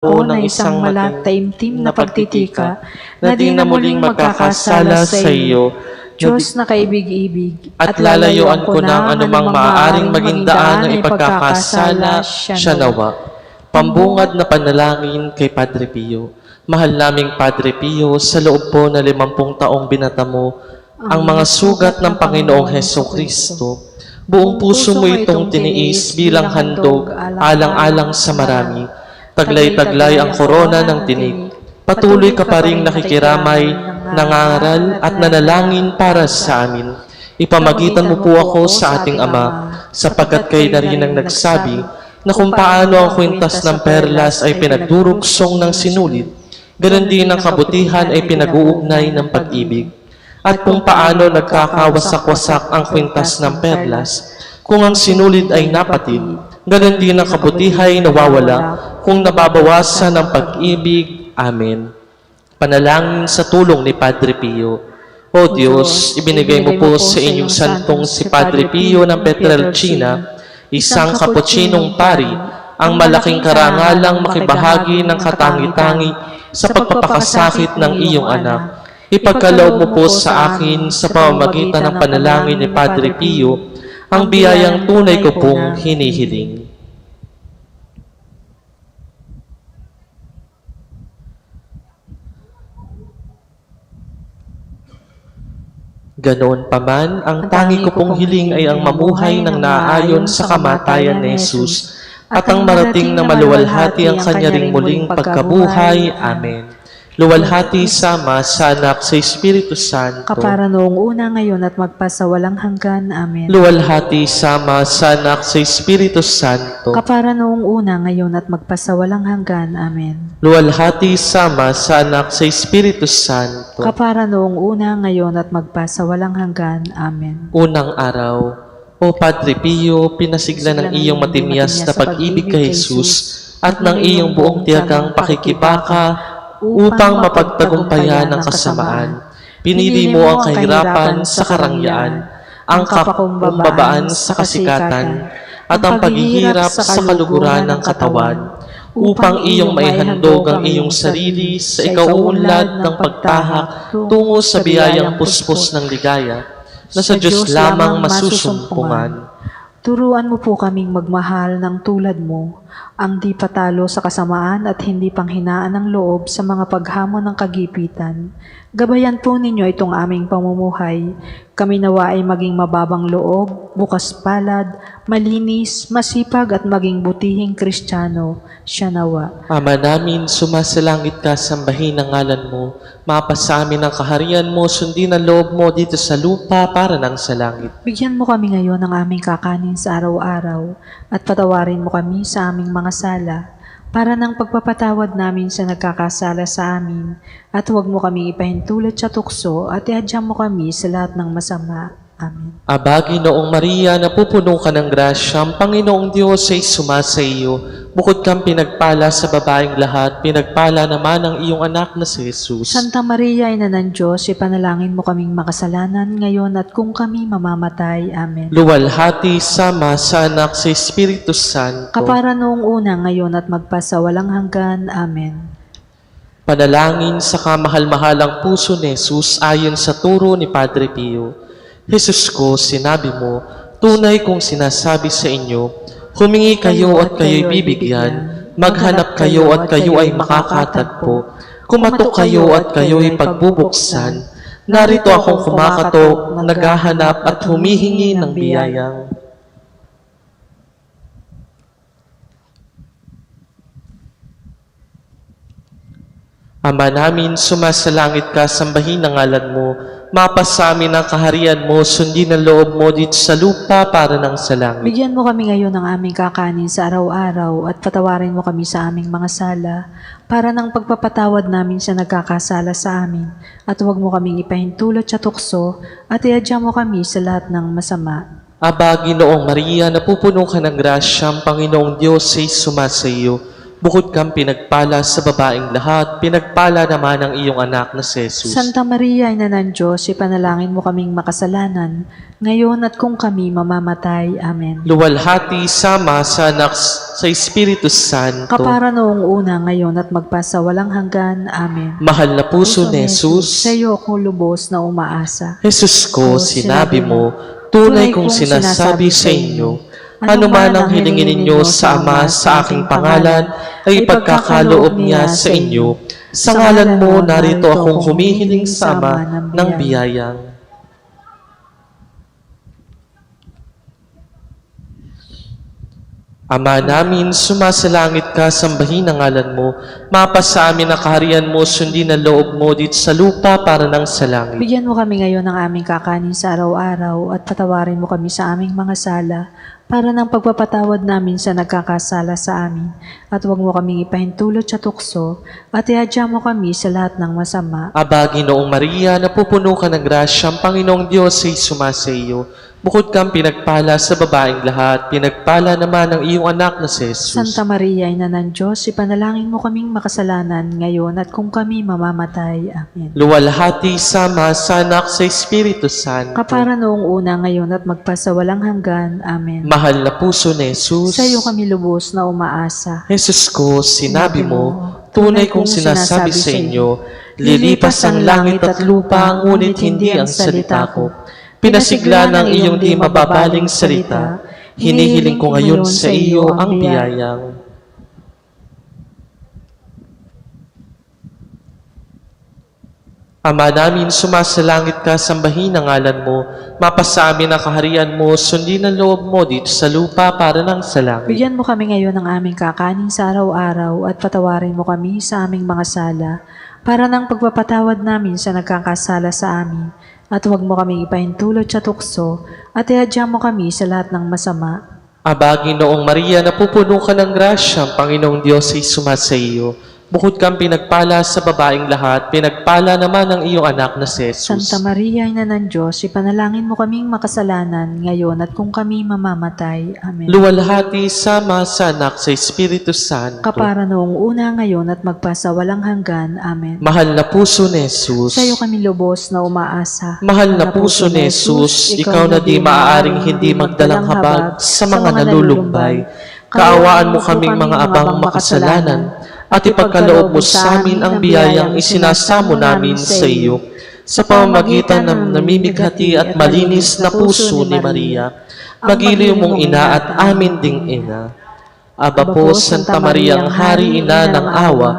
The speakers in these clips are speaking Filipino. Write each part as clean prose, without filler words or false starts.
o ng isang malataimtim na pagtitika na di na muling magkakasala sa iyo, Diyos na kaibig-ibig, at lalayuan ko ng anumang maaaring maging daan ng ipagkakasala siya nawa. Pambungad na panalangin kay Padre Pio. Mahal naming Padre Pio, sa loob po na 50 taong binata mo ang mga sugat ng Panginoong Hesukristo. Buong puso mo itong tiniis bilang handog, alang-alang sa marami. Taglay-taglay ang korona ng tinig. Patuloy ka pa ring nakikiramay, nangangaral at nanalangin para sa amin. Ipamagitan mo po ako sa ating Ama, sapagkat kayo na rin ang nagsabi na kung paano ang kwintas ng perlas ay pinagdurugsong ng sinulid, ganon din ang kabutihan ay pinag-uugnay ng pag-ibig. At kung paano nagkakawasak-wasak ang kwintas ng perlas, kung ang sinulid ay napatid, ganon din ang kabutihan ay nawawala kung nababawasan ang pag-ibig. Amen. Panalangin sa tulong ni Padre Pio. O Diyos, ibinigay mo po sa inyong santong si Padre Pio ng Pietrelcina, isang kapuchinong pari, ang malaking karangalang makibahagi ng katangi-tangi sa pagpapakasakit ng iyong anak. Ipagkaloob mo po sa akin sa pamamagitan ng panalangin ni Padre Pio, ang biyayang tunay ko pong hinihiling. Ganoon pa man, ang tangi ko pong hiling ay ang mamuhay ng naaayon sa kamatayan ni Jesus at ang marating na maluwalhati ang kanya ring muling pagkabuhay. Amen. Luwalhati sama sa Anak sa Espiritu Santo. Kapara noong una, ngayon at magpasawalang hanggan. Amen. Luwalhati sama sa Anak sa Espiritu Santo. Kapara noong una, ngayon at magpasawalang hanggan. Amen. Luwalhati sama sa Anak sa Espiritu Santo. Kapara noong una, ngayon at magpasawalang hanggan. Amen. Unang araw. O Padre Pio, pinasigla ng iyong matimyas na pag-ibig kay Jesus at ng iyong buong tiyagang pakikibaka upang mapagtagumpayan ang kasamaan. Pinili mo ang kahirapan sa karangyaan, ang kakumbabaan sa kasikatan, at ang paghihirap sa kaluguran ng katawan, upang iyong maihandog ang iyong sarili sa ikauunlad ng pagtahak tungo sa biyayang puspos ng ligaya, na sa Diyos lamang masusumpungan. Turuan mo po kaming magmahal ng tulad mo, ang di patalo sa kasamaan at hindi panghinaan ng loob sa mga paghamon ng kagipitan. Gabayan po ninyo itong aming pamumuhay. Kami nawa ay maging mababang loob, bukas palad, malinis, masipag at maging butihing Kristiyano. Siya nawa. Ama namin, sumasalangit ka, sambahin ang ngalan mo. Mapasa amin ang kaharian mo, sundin ang loob mo dito sa lupa para nang sa langit. Bigyan mo kami ngayon ng aming kakanin sa araw-araw at patawarin mo kami sa aming mga sala para ng pagpapatawad namin sa nagkakasala sa amin at huwag mo kami ipahintulot sa tukso at ihadyang mo kami sa lahat ng masama. Amen. Aba, Ginoong Maria, napupuno ka ng grasya, ang Panginoong Diyos ay sumasa iyo. Bukod kang pinagpala sa babaeng lahat, pinagpala naman ang iyong anak na si Jesus. Santa Maria, Ina ng Diyos, ipanalangin mo kaming makasalanan ngayon at kung kami mamamatay. Amen. Luwalhati sama sa Anak sa Espiritu Santo. Kapara noong una, ngayon at magpasawalang hanggan. Amen. Panalangin sa kamahal-mahalang puso ni Jesus ayon sa turo ni Padre Pio. Jesus ko, sinabi mo, tunay kong sinasabi sa inyo, humingi kayo at kayo'y bibigyan, maghanap kayo at kayo ay makakatagpo, kumatok kayo at kayo'y pagbubuksan. Narito akong kumakatok, naghahanap at humihingi ng biyayang. Ama namin, sumasalangit ka, sambahin ang ngalan mo. Mapasa amin ang kaharian mo, sundin ang loob mo dito sa lupa para nang sa langit. Bigyan mo kami ngayon ng aming kakanin sa araw-araw at patawarin mo kami sa aming mga sala para ng pagpapatawad namin sa nagkakasala sa amin at huwag mo kaming ipahintulot sa tukso at ihadyang mo kami sa lahat ng masama. Aba, Ginoong Maria, napupuno ka ng grasya, ang Panginoong Diyos ay sumasa iyo. Bukod kang pinagpala sa babaeng lahat, pinagpala naman ang iyong anak na si Jesus. Santa Maria, Ina ng Diyos, ipanalangin mo kaming makasalanan, ngayon at kung kami mamamatay. Amen. Luwalhati sama sa anak sa Espiritu Santo. Kapara noong una, ngayon at magpasawalang hanggan. Amen. Mahal na puso ni Jesus, Sa iyo ako lubos na umaasa. Jesus ko, sinabi mo, tunay kong sinasabi sa inyo, ano man ang hilingin ninyo sa Ama sa aking pangalan, ay ipagkakaloob niya sa inyo. Sa ngalan mo, narito akong humihiling sa Ama ng biyayang. Ama namin, sumasalangit ka, sambahin ang ngalan mo. Mapasa amin ang kaharian mo, sundin ang loob mo dito sa lupa para ng sa langit. Bigyan mo kami ngayon ng aming kakanin sa araw-araw at patawarin mo kami sa aming mga sala para ng pagpapatawad namin sa nagkakasala sa amin. At huwag mo kaming ipahintulot sa tukso at ihadya mo kami sa lahat ng masama. Aba, Ginoong Maria, napupuno ka ng grasya, ang Panginoong Diyos ay sumasa iyo. Bukod kang pinagpala sa babaeng lahat, pinagpala naman ang iyong anak na si Jesus. Santa Maria, Ina ng Diyos, ipanalangin mo kaming makasalanan ngayon at kung kami mamamatay. Amen. Luwalhati sama sa anak sa Espiritu Santo. Kapara noong una, ngayon at magpasawalang hanggan. Amen. Mahal na puso ni Jesus, Sa iyo kami lubos na umaasa. Jesus ko, sinabi mo, tunay kong sinasabi sa inyo, lilipas ang langit at lupa, ngunit hindi ang salita ko. Pinasigla ng iyong di mababaling salita, hinihiling ko ngayon sa iyo ang biyayang. Ama namin, sumasalangit ka, sambahin ang ngalan mo, mapasa amin ang kaharian mo, sundin ang loob mo dito sa lupa para ng sa langit. Bigyan mo kami ngayon ng aming kakanin sa araw-araw at patawarin mo kami sa aming mga sala para ng pagpapatawad namin sa nagkakasala sa amin. At huwag mo kami ipahintulot sa tukso at ihadya mo kami sa lahat ng masama. Aba, Ginoong Maria, napupuno ka ng grasya, ang Panginoong Diyos ay sumasa iyo. Bukod kang pinagpala sa babaeng lahat, pinagpala naman ang iyong anak na si Jesus. Santa Maria, Ina ng Diyos, ipanalangin mo kaming makasalanan ngayon at kung kami mamamatay. Amen. Luwalhati sama sa anak sa Espiritu Santo. Kapara noong una, ngayon at magpasawalang hanggan. Amen. Mahal na puso ni Jesus, Sa iyo kami lubos na umaasa. mahal na puso ni Jesus, ikaw na di maaaring hindi magdalang habag sa mga nalulumbay. Kaawaan mo kaming mga abang makasalanan at ipagkaloob mo sa amin ang biyayang isinasamo namin sa iyo sa pamamagitan ng namimighati at malinis na puso ni Maria, magiliw mong ina at amin ding ina. Aba po, Santa Maria, ang Hari, Ina ng awa,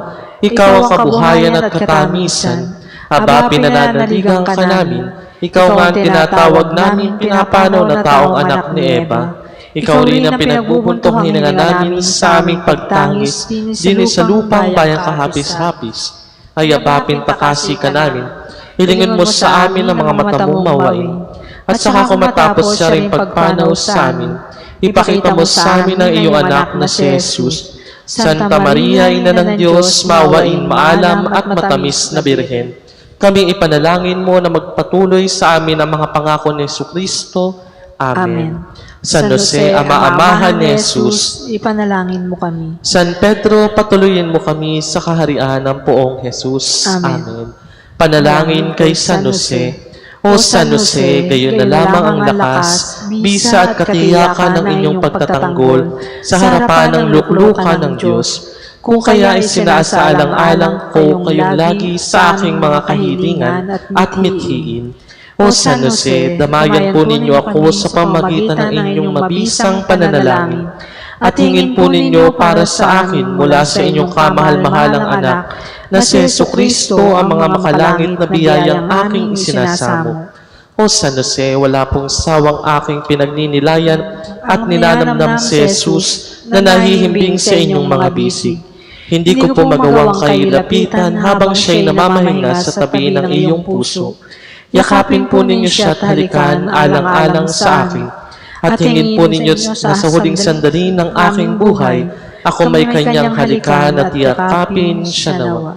ikaw ang kabuhayan at katamisan. Aba, pinananaligan ka namin, ikaw nga ang tinatawag namin pinapanaw na taong anak ni Eva. Ikaw rin ang pinagbubuntong hininga namin sa aming pagtangis, din sa lupang bayang kahapis-hapis. Ay abapin pakasi ka namin, hilingin mo sa amin ang mga mata mong mawain. At saka kung matapos siya rin pagpanaw sa amin, ipakita mo sa amin ang iyong anak na si Jesus. Santa Maria, Ina ng Diyos, maawain, maalam at matamis na Birhen, kaming ipanalangin mo na magpatuloy sa amin ang mga pangako ni Jesucristo. Amen. San Jose, Ama-amahan ni Jesus, ipanalangin mo kami. San Pedro, patuloyin mo kami sa kaharian ng poong Jesus. Amen. Panalangin kay San Jose. O San Jose, gayon na lamang ang lakas, bisa at katiyakan ng inyong pagtatanggol sa harapan ng luklukan ng Diyos. Kung kaya isinasaalang-alang ko kayong lagi sa aking mga kahilingan at mithiin. O San Jose, damayan po ninyo ako sa pamagitan ng inyong mabisang pananalangin at hingin po ninyo para sa akin mula sa inyong kamahal-mahalang anak na si Jesucristo ang mga makalangit na biyayang aking isinasamo. O San Jose, wala pong sawang aking pinagninilayan at ninanamnam si Jesus na nahihimbing sa inyong mga bisig. Hindi ko po magawang kailapitan habang siya'y namamahinga sa tabi ng iyong puso. Yakapin po ninyo siya at halikan alang-alang sa akin. At hingin po ninyo na sa huling sandali ng aking buhay, ako may kanyang halikan at yakapin siya nawa.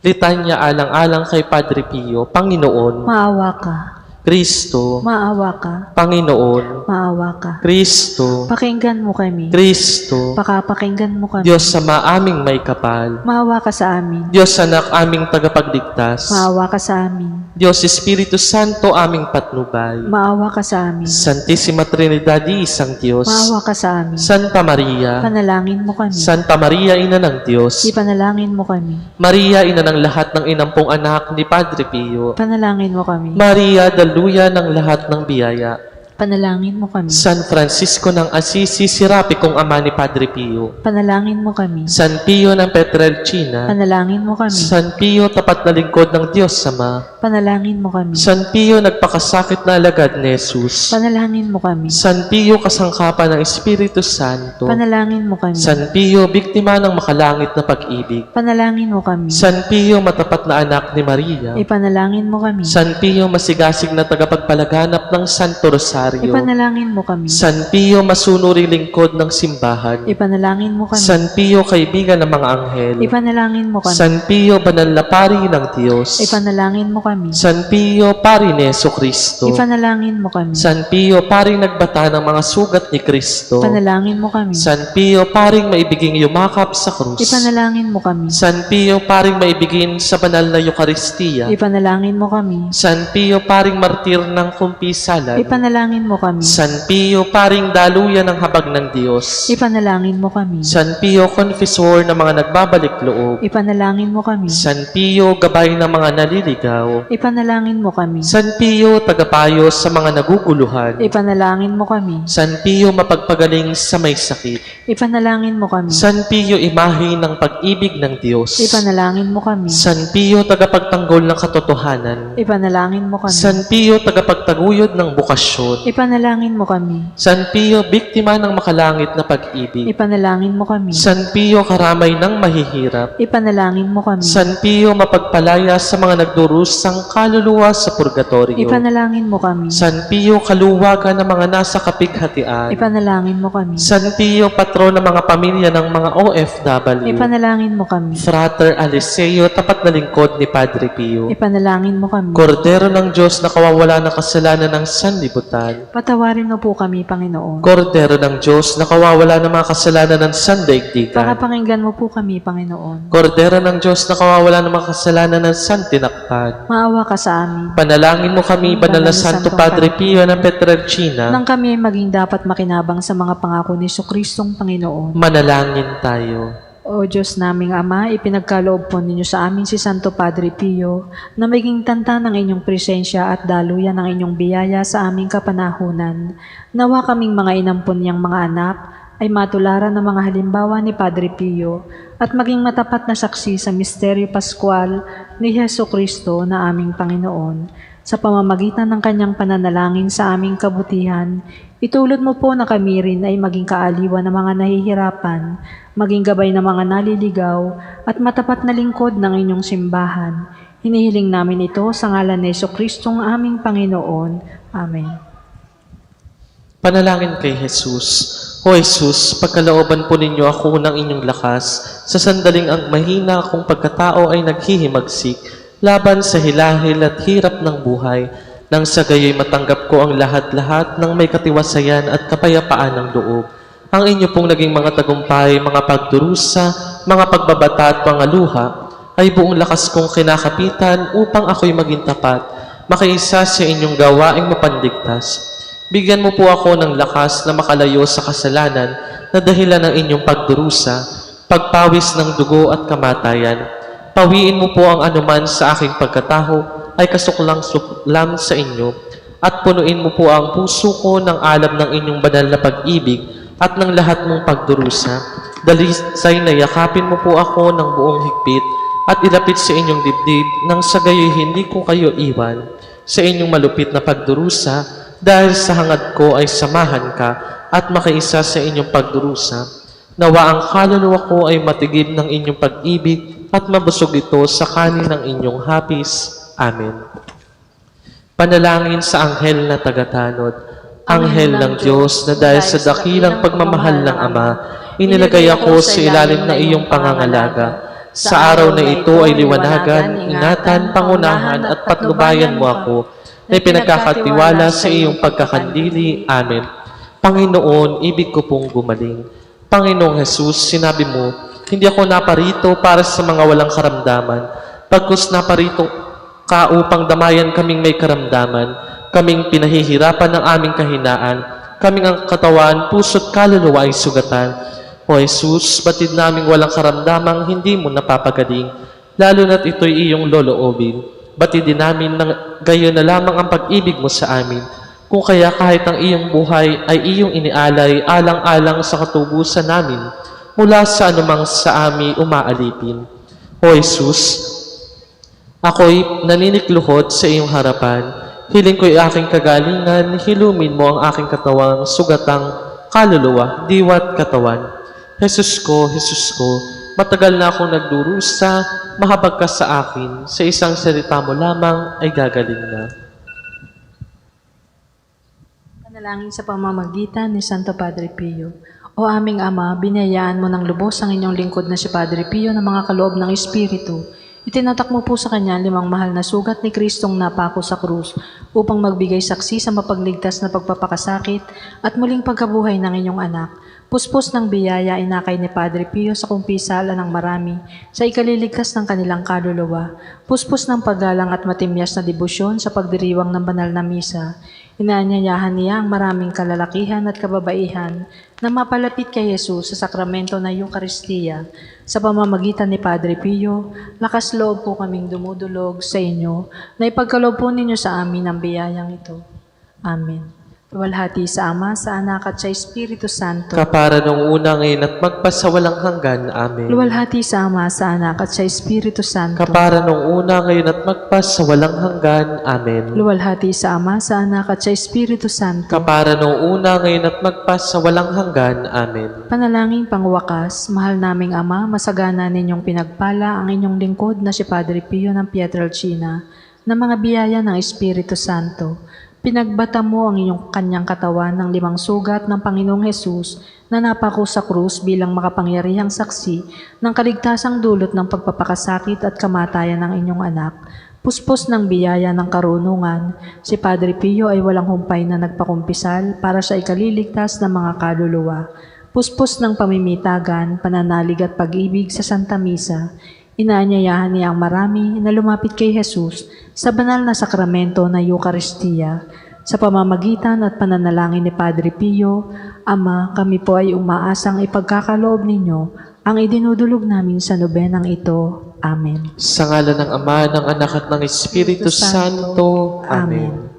Litanya alang-alang kay Padre Pio, Panginoon, Maawa ka. Kristo, Maawa ka. Panginoon, Maawa ka. Kristo, Pakinggan mo kami. Kristo, Pakapakinggan mo kami. Diyos Ama aming may kapal, Maawa ka sa amin. Diyos Anak aming tagapagligtas, Maawa ka sa amin. Diyos Espiritu Santo aming patnubay, Maawa ka sa amin. Santissima Trinidad, isang Diyos, Maawa ka sa amin. Santa Maria, Panalangin mo kami. Santa Maria, Ina ng Diyos, Ipanalangin mo kami. Maria, Ina ng lahat ng inampong anak ni Padre Pio, Panalangin mo kami. Maria, daluya ng lahat ng biyaya, Panalangin mo kami. San Francisco ng Assisi, sirapi kong ama ni Padre Pio, Panalangin mo kami. San Pio ng Petrelcina, Panalangin mo kami. San Pio, tapat na lingkod ng Diyos Ama, Panalangin mo kami. San Pio, nagpakasakit na alagad ni Jesus, Panalangin mo kami. San Pio, kasangkapan ng Espiritu Santo, Panalangin mo kami. San Pio, biktima ng makalangit na pag-ibig, Panalangin mo kami. San Pio, matapat na anak ni Maria, Ipanalangin mo kami. San Pio, masigasig na tagapagpalaganap ng Santo Rosario, Ipanalangin mo kami. San Pio, masunuring lingkod ng simbahan, Ipanalangin mo kami. San Pio, kaibigan ng mga anghel, Ipanalangin mo kami. San Pio, banal na pari ng Diyos, Ipanalangin mo kami. San Pio, pari ni Jesucristo, Ipanalangin mo kami. San Pio, paring nagbata ng mga sugat ni Kristo, Ipanalangin mo kami. San Pio, paring maibiging yumakap sa krus, Ipanalangin mo kami. San Pio, paring maibigin sa banal na Eucharistia, Ipanalangin mo kami. San Pio, paring martir ng kumpisalan, Ipanalangin mo kami. San Pio, paring daluyan ng habag ng Diyos, Ipanalangin mo kami. San Pio, confessor ng mga nagbabalik loob, Ipanalangin mo kami. San Pio, gabay ng mga naliligaw, Ipanalangin mo kami. San Pio, tagapayo sa mga naguguluhan, Ipanalangin mo kami. San Pio, mapagpagaling sa may sakit, Ipanalangin mo kami. San Pio, imahe ng pag-ibig ng Diyos, Ipanalangin mo kami. San Pio, tagapagtanggol ng katotohanan, Ipanalangin mo kami. San Pio, tagapagtaguyod ng bukasyon, Ipanalangin mo kami. San Pio, biktima ng makalangit na pag-ibig, Ipanalangin mo kami. San Pio, karamay ng mahihirap, Ipanalangin mo kami. San Pio, mapagpalaya sa mga nagdurusang kaluluwa sa purgatorio, Ipanalangin mo kami. San Pio, kaluwagan ng mga nasa kapighatian, Ipanalangin mo kami. San Pio, patron ng mga pamilya ng mga OFW, Ipanalangin mo kami. Frater Aliseo, tapat na lingkod ni Padre Pio, Ipanalangin mo kami. Kordero ng Diyos na kawawala ng kasalanan ng sanlibutan, Patawarin mo po kami, Panginoon. Kordero ng Diyos na kawawala ng mga kasalanan ng sandaigdigan, Pakapakinggan mo po kami, Panginoon. Kordero ng Diyos na kawawala ng mga kasalanan ng santinakpan, Maawa ka sa amin. panalangin mo kami, Banal na Santo Padre Pio ng Petrelcina, Nang kami ay maging dapat makinabang sa mga pangako ni Jesucristong Panginoon. manalangin tayo. O Diyos naming Ama, ipinagkaloob po ninyo sa amin si Santo Padre Pio na maging tanta ng inyong presensya at daluyan ng inyong biyaya sa aming kapanahunan. Nawa kaming mga inampun niyang mga anak ay matularan ng mga halimbawa ni Padre Pio at maging matapat na saksi sa misteryo paskwal ni Jesucristo na aming Panginoon. Sa pamamagitan ng kanyang pananalangin sa aming kabutihan, itulad mo po na kami rin ay maging kaaliwan ng mga nahihirapan, maging gabay ng mga naliligaw, at matapat na lingkod ng inyong simbahan. Hinihiling namin ito sa ngalan ni Jesucristong aming Panginoon. Amen. Panalangin kay Jesus. O Jesus, pagkalooban po ninyo ako ng inyong lakas, sa sandaling ang mahina akong pagkatao ay naghihimagsik, laban sa hilahil at hirap ng buhay, nang sa gayoy matanggap ko ang lahat-lahat ng may katiwasayan at kapayapaan ng loob. Ang inyo pong naging mga tagumpay, mga pagdurusa, mga pagbabata at mga luha, ay buong lakas kong kinakapitan upang ako'y maging tapat, makiisa sa inyong gawaing mapandigtas. Bigyan mo po ako ng lakas na makalayo sa kasalanan na dahilan ng inyong pagdurusa, pagpawis ng dugo at kamatayan. Pawiin mo po ang anuman sa aking pagkataho ay kasuklang-suklam sa inyo at punuin mo po ang puso ko ng alab ng inyong banal na pag-ibig at ng lahat mong pagdurusa. Dalisay na yakapin mo po ako ng buong higpit at ilapit sa inyong dibdib nang sa gayoy hindi ko kayo iwan. Sa inyong malupit na pagdurusa, dahil sa hangad ko ay samahan ka at makiisa sa inyong pagdurusa. Nawa ang kaluluwa ko ay matigib ng inyong pag-ibig at mabusog ito sa kanin ng inyong hapis. Amen. Panalangin sa anghel na tagatanod. Anghel ng Diyos na dahil sa dakilang pagmamahal ng Ama, inilagay ako sa ilalim ng iyong pangangalaga. Sa araw na ito ay liwanagan, ingatan, pangunahan at patnubayan mo ako. na pinagkakatiwala sa iyong pagkakandili. Amen. Panginoon, ibig ko pong gumaling. Panginoong Jesus, sinabi mo, hindi ako naparito para sa mga walang karamdaman, pagkus naparito ka upang damayan kaming may karamdaman, kaming pinahihirapan ng aming kahinaan, kaming ang katawan, puso't kaluluwa ay sugatan. O Jesus, batid naming walang karamdamang hindi mo napapagaling, lalo na't ito'y iyong loloobin. Batid din namin na gayon na lamang ang pag-ibig mo sa amin. Kung kaya kahit ang iyong buhay ay iyong inialay, alang-alang sa katubusan namin, mula sa anumang sa amin umaalipin. O Jesus, ako'y naninikluhod sa iyong harapan. Hiling ko'y aking kagalingan, hilumin mo ang aking katawang sugatang kaluluwa, diwa't katawan. Jesus ko, matagal na akong nagdurusa, mahabag ka sa akin, sa isang salita mo lamang ay gagaling na. Panalangin sa pamamagitan ni Santo Padre Pio. O aming Ama, binayaan mo ng lubos ang inyong lingkod na si Padre Pio ng mga kaloob ng Espiritu. Itinatak mo po sa kanya 5 mahal na sugat ni Kristong napako sa krus upang magbigay saksi sa mapagligtas na pagpapakasakit at muling pagkabuhay ng inyong anak. Puspos ng biyaya inakay ni Padre Pio sa kumpisalan ng marami sa ikaliligtas ng kanilang kaluluwa. Puspos ng paggalang at matimyas na debosyon sa pagdiriwang ng banal na misa. Inaanyayahan niya ang maraming kalalakihan at kababaihan na mapalapit kay Jesus sa sakramento na Eucharistia. Sa pamamagitan ni Padre Pio, lakas loob po kaming dumudulog sa inyo na ipagkaloob po ninyo sa amin ang biyayang ito. Amen. Luwalhati sa Ama, sa Anak at sa Espiritu Santo. Kapara nung una ngayon at magpasawalang hanggan. Amen. Luwalhati sa Ama, sa Anak at sa Espiritu Santo. Kapara nung una ngayon at magpasawalang hanggan. Amen. Luwalhati sa Ama, sa Anak at sa Espiritu Santo. Kapara nung una ngayon at magpasawalang hanggan. Amen. Panalangin pangwakas, mahal naming Ama, masagana ninyong pinagpala ang inyong lingkod na si Padre Pio ng Pietrelcina na mga biyaya ng Espiritu Santo. Pinagbata mo ang iyong kanyang katawan ng 5 sugat ng Panginoong Hesus na napako sa krus bilang makapangyarihang saksi ng kaligtasang dulot ng pagpapakasakit at kamatayan ng inyong anak. Puspos ng biyaya ng karunungan, si Padre Pio ay walang humpay na nagpakumpisal para sa ikaliligtas ng mga kaluluwa. Puspos ng pamimitagan, pananalig at pag-ibig sa Santa Misa. Inaanyayahan niya ang marami na lumapit kay Jesus sa banal na sakramento na Eucharistia. Sa pamamagitan at pananalangin ni Padre Pio, Ama, kami po ay umaasang ipagkakaloob ninyo ang idinudulog namin sa nobenang ito. Amen. Sa ngalan ng Ama, ng Anak at ng Espiritu Santo. Amen.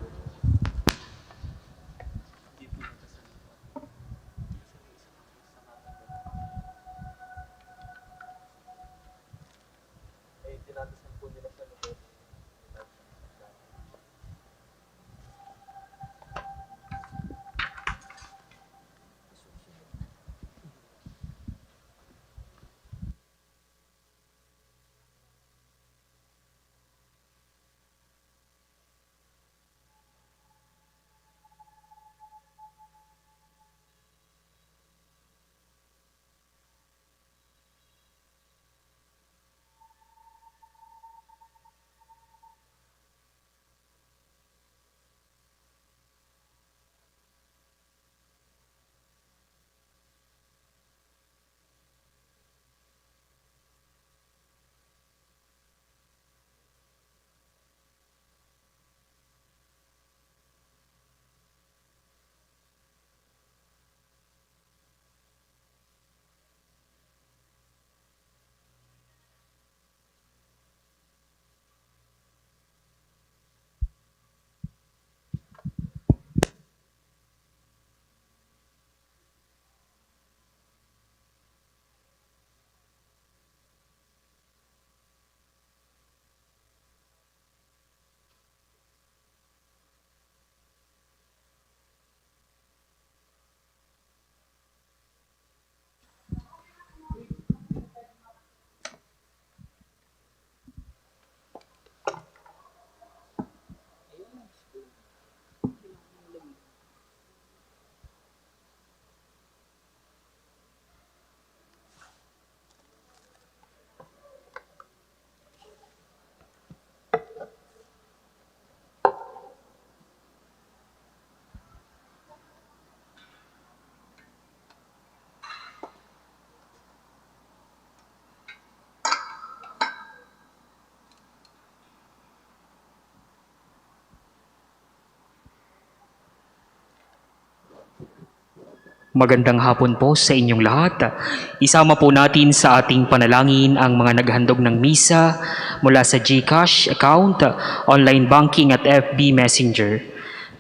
Magandang hapon po sa inyong lahat. Isama po natin sa ating panalangin ang mga naghandog ng misa mula sa GCash account, online banking at FB Messenger.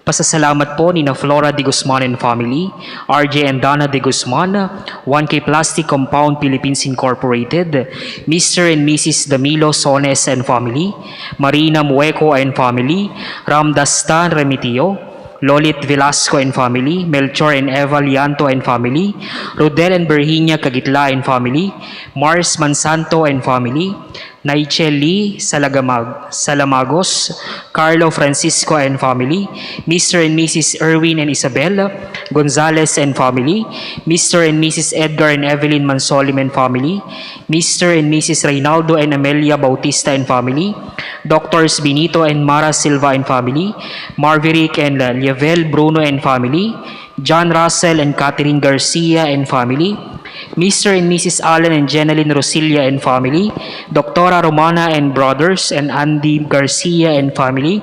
Pasasalamat po ni na Flora de Guzman and Family, RJ and Dana de Guzman, 1K Plastic Compound Philippines Incorporated, Mr. and Mrs. Damilo Sones and Family, Marina Mueco and Family, Ram Dastan Remitio, Lolit Velasco and Family, Melchor and Eva Lianto and Family, Rodel and Berhinia Kagitla and Family, Mars Mansanto and Family, Naichel Lee Salamagos, Carlo Francisco and Family, Mr. and Mrs. Erwin and Isabel Gonzalez and Family, Mr. and Mrs. Edgar and Evelyn Mansolim and Family, Mr. and Mrs. Reynaldo and Amelia Bautista and Family, Doctors Benito and Mara Silva and Family, Marverick and Lievel Bruno and Family, John Russell and Catherine Garcia and Family, Mr. and Mrs. Allen and Jeneline Rosilia and Family, Dr. Romana and Brothers and Andy Garcia and Family,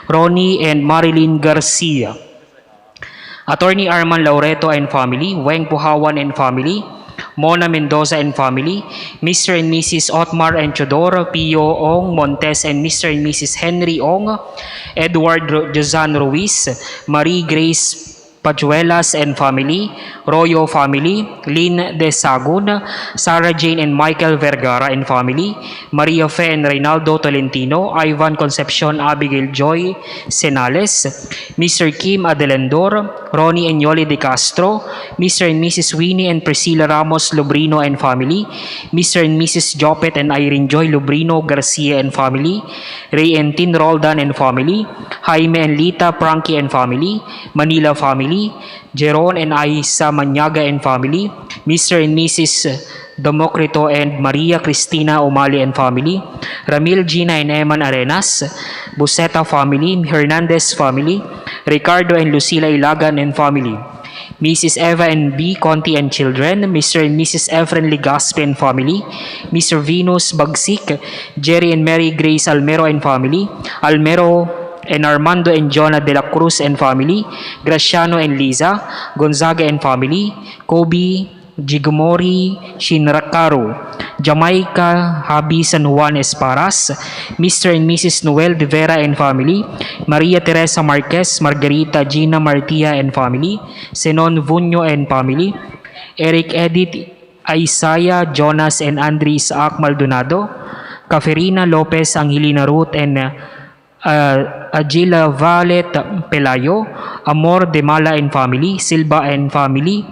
Ronnie and Marilyn Garcia, Attorney Arman Laureto and Family, Weng Puhawan and Family, Mona Mendoza and Family, Mr. and Mrs. Otmar and Chodoro Pio Ong Montes and Mr. and Mrs. Henry Ong, Edward Jozan Ruiz, Marie Grace Pajuelas and Family, Royo Family, Lynn De Sagun, Sarah Jane and Michael Vergara and Family, Maria Fe and Reynaldo Tolentino, Ivan Concepcion Abigail Joy Senales, Mr. Kim Adelendor, Ronnie and Yoli De Castro, Mr. and Mrs. Winnie and Priscilla Ramos Lubrino and Family, Mr. and Mrs. Jopet and Irene Joy Lubrino Garcia and Family, Ray and Tin Roldan and Family, Jaime and Lita Frankie and Family, Manila Family, Jeron and Aisa Manyaga and Family, Mr. and Mrs. Democrito and Maria Cristina Umali and Family, Ramil Gina and Eman Arenas, Buseta Family, Hernandez Family, Ricardo and Lucila Ilagan and Family, Mrs. Eva and B. Conti and Children, Mr. and Mrs. Efren Ligaspe and Family, Mr. Venus Bagsik, Jerry and Mary Grace Almero and Family, Almero and Armando and Jonah de la Cruz and Family, Graciano and Liza, Gonzaga and Family, Kobe, Jigmori Shinrakaru, Jamaica Habi San Juan Esparas, Mr. and Mrs. Noel de Vera and Family, Maria Teresa Marquez, Margarita Gina Martia and Family, Senon Vunyo and Family, Eric Edith Isaiah Jonas and Andre Isaac Maldonado, Caferina Lopez Angelina Ruth and Agila Valet Pelayo, Amor de Mala and Family, Silva and Family,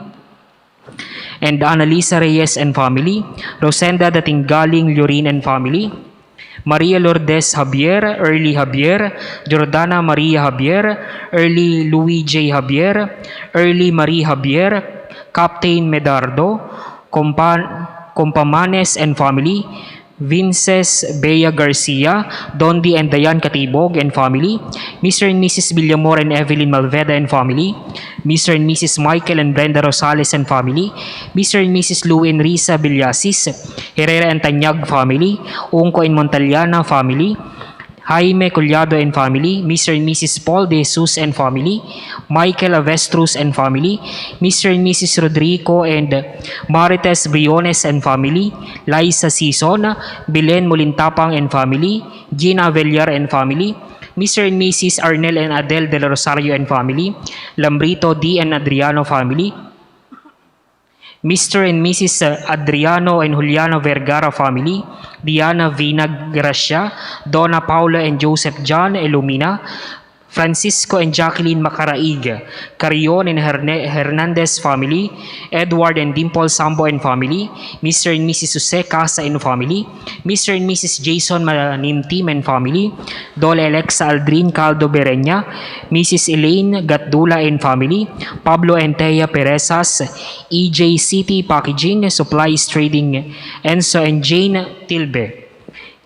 and Annalisa Reyes and Family, Rosenda Datinggaling Lurin and Family, Maria Lourdes Javier, Early Javier, Jordana Maria Javier, Early Louis J. Javier, Early Marie Javier, Captain Medardo, Compamanes and Family, Vinces Bea Garcia, Dondi and Dayan Katibog and Family, Mr. and Mrs. Villamor and Evelyn Malveda and Family, Mr. and Mrs. Michael and Brenda Rosales and Family, Mr. and Mrs. Lou and Risa Villasis, Herrera and Tanyag Family, Ungko and Montaliana Family, Jaime Collado and Family, Mr. and Mrs. Paul De Jesus and Family, Michael Avestruz and Family, Mr. and Mrs. Rodrigo and Marites Briones and Family, Liza Sison, Belen Molintapang and Family, Gina Villar and Family, Mr. and Mrs. Arnel and Adele de la Rosario and Family, Lambrito D. and Adriano Family, Mr. and Mrs. Adriano and Juliano Vergara Family, Diana Vina Gracia, Donna Paula and Joseph John Elumina, Francisco and Jacqueline Macaraig, Carion and Hernandez Family, Edward and Dimple Sambo and Family, Mr. and Mrs. Jose Casa and Family, Mr. and Mrs. Jason Manimtim and Family, Dole Alexa Aldrin Caldo Berenya, Mrs. Elaine Gatdula and Family, Pablo and Thea Perezas, EJ City Packaging, Supplies Trading, Enzo and Jane Tilbe,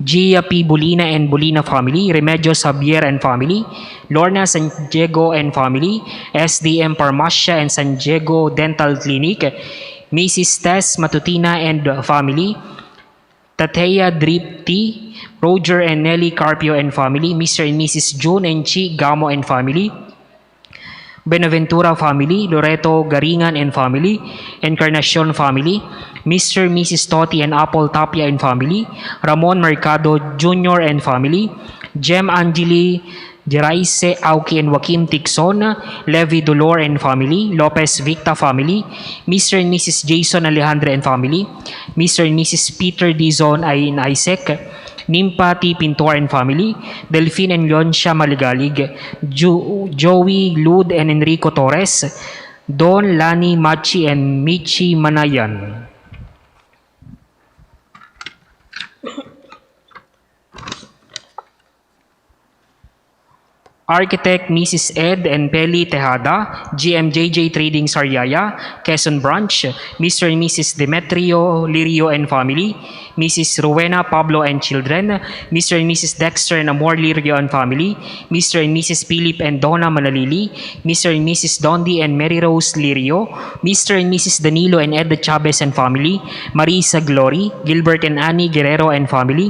Gia P. Bulina and Bulina Family, Remedios Javier and Family, Lorna San Diego and Family, SDM Parmasya and San Diego Dental Clinic, Mrs. Tess Matutina and Family, Tateya Dripti, Roger and Nelly Carpio and Family, Mr. and Mrs. June and Chi Gamo and Family, Benaventura family, Loreto Garingan and family, Encarnacion family, Mr. and Mrs. Toti and Apple Tapia and family, Ramon Mercado Jr. and family, Jem Angeli Jeraise Auki and Joaquim Tixon, Levi Dolor and family, Lopez Victa family, Mr. and Mrs. Jason Alejandre and family, Mr. and Mrs. Peter Dizon and Isaac, Nimpa T. Pintor and family, Delphine and Leoncia Maligalig, Joey Lud and Enrico Torres, Don Lani Machi and Michi Manayan. Architect Mrs. Ed and Peli Tejada, GMJJ Trading Sariaya, Quezon Branch, Mr. and Mrs. Demetrio Lirio and family, Mrs. Rowena Pablo and children, Mr. and Mrs. Dexter and Amor Lirio and family, Mr. and Mrs. Philip and Donna Manalili, Mr. and Mrs. Dondi and Mary Rose Lirio, Mr. and Mrs. Danilo and Ed Chavez and family, Marisa Glory, Gilbert and Annie Guerrero and family,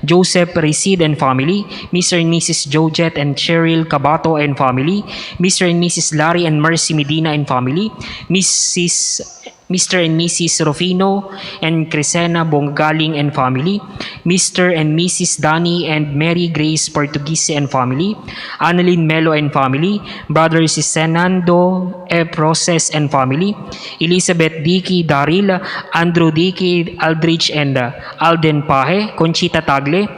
Joseph Recid and family, Mr. and Mrs. Jojet and Cheryl Cabato and family, Mr. and Mrs. Larry and Mercy Medina and family, Mr. and Mrs. Rufino and Crisena Bonggaling and family, Mr. and Mrs. Dani and Mary Grace Portuguese and family, Annalyn Melo and family, Brothers Senando E. Process and family, Elizabeth Dicky Daril, Andrew Dicky Aldrich and Alden Pahe, Conchita Tagle,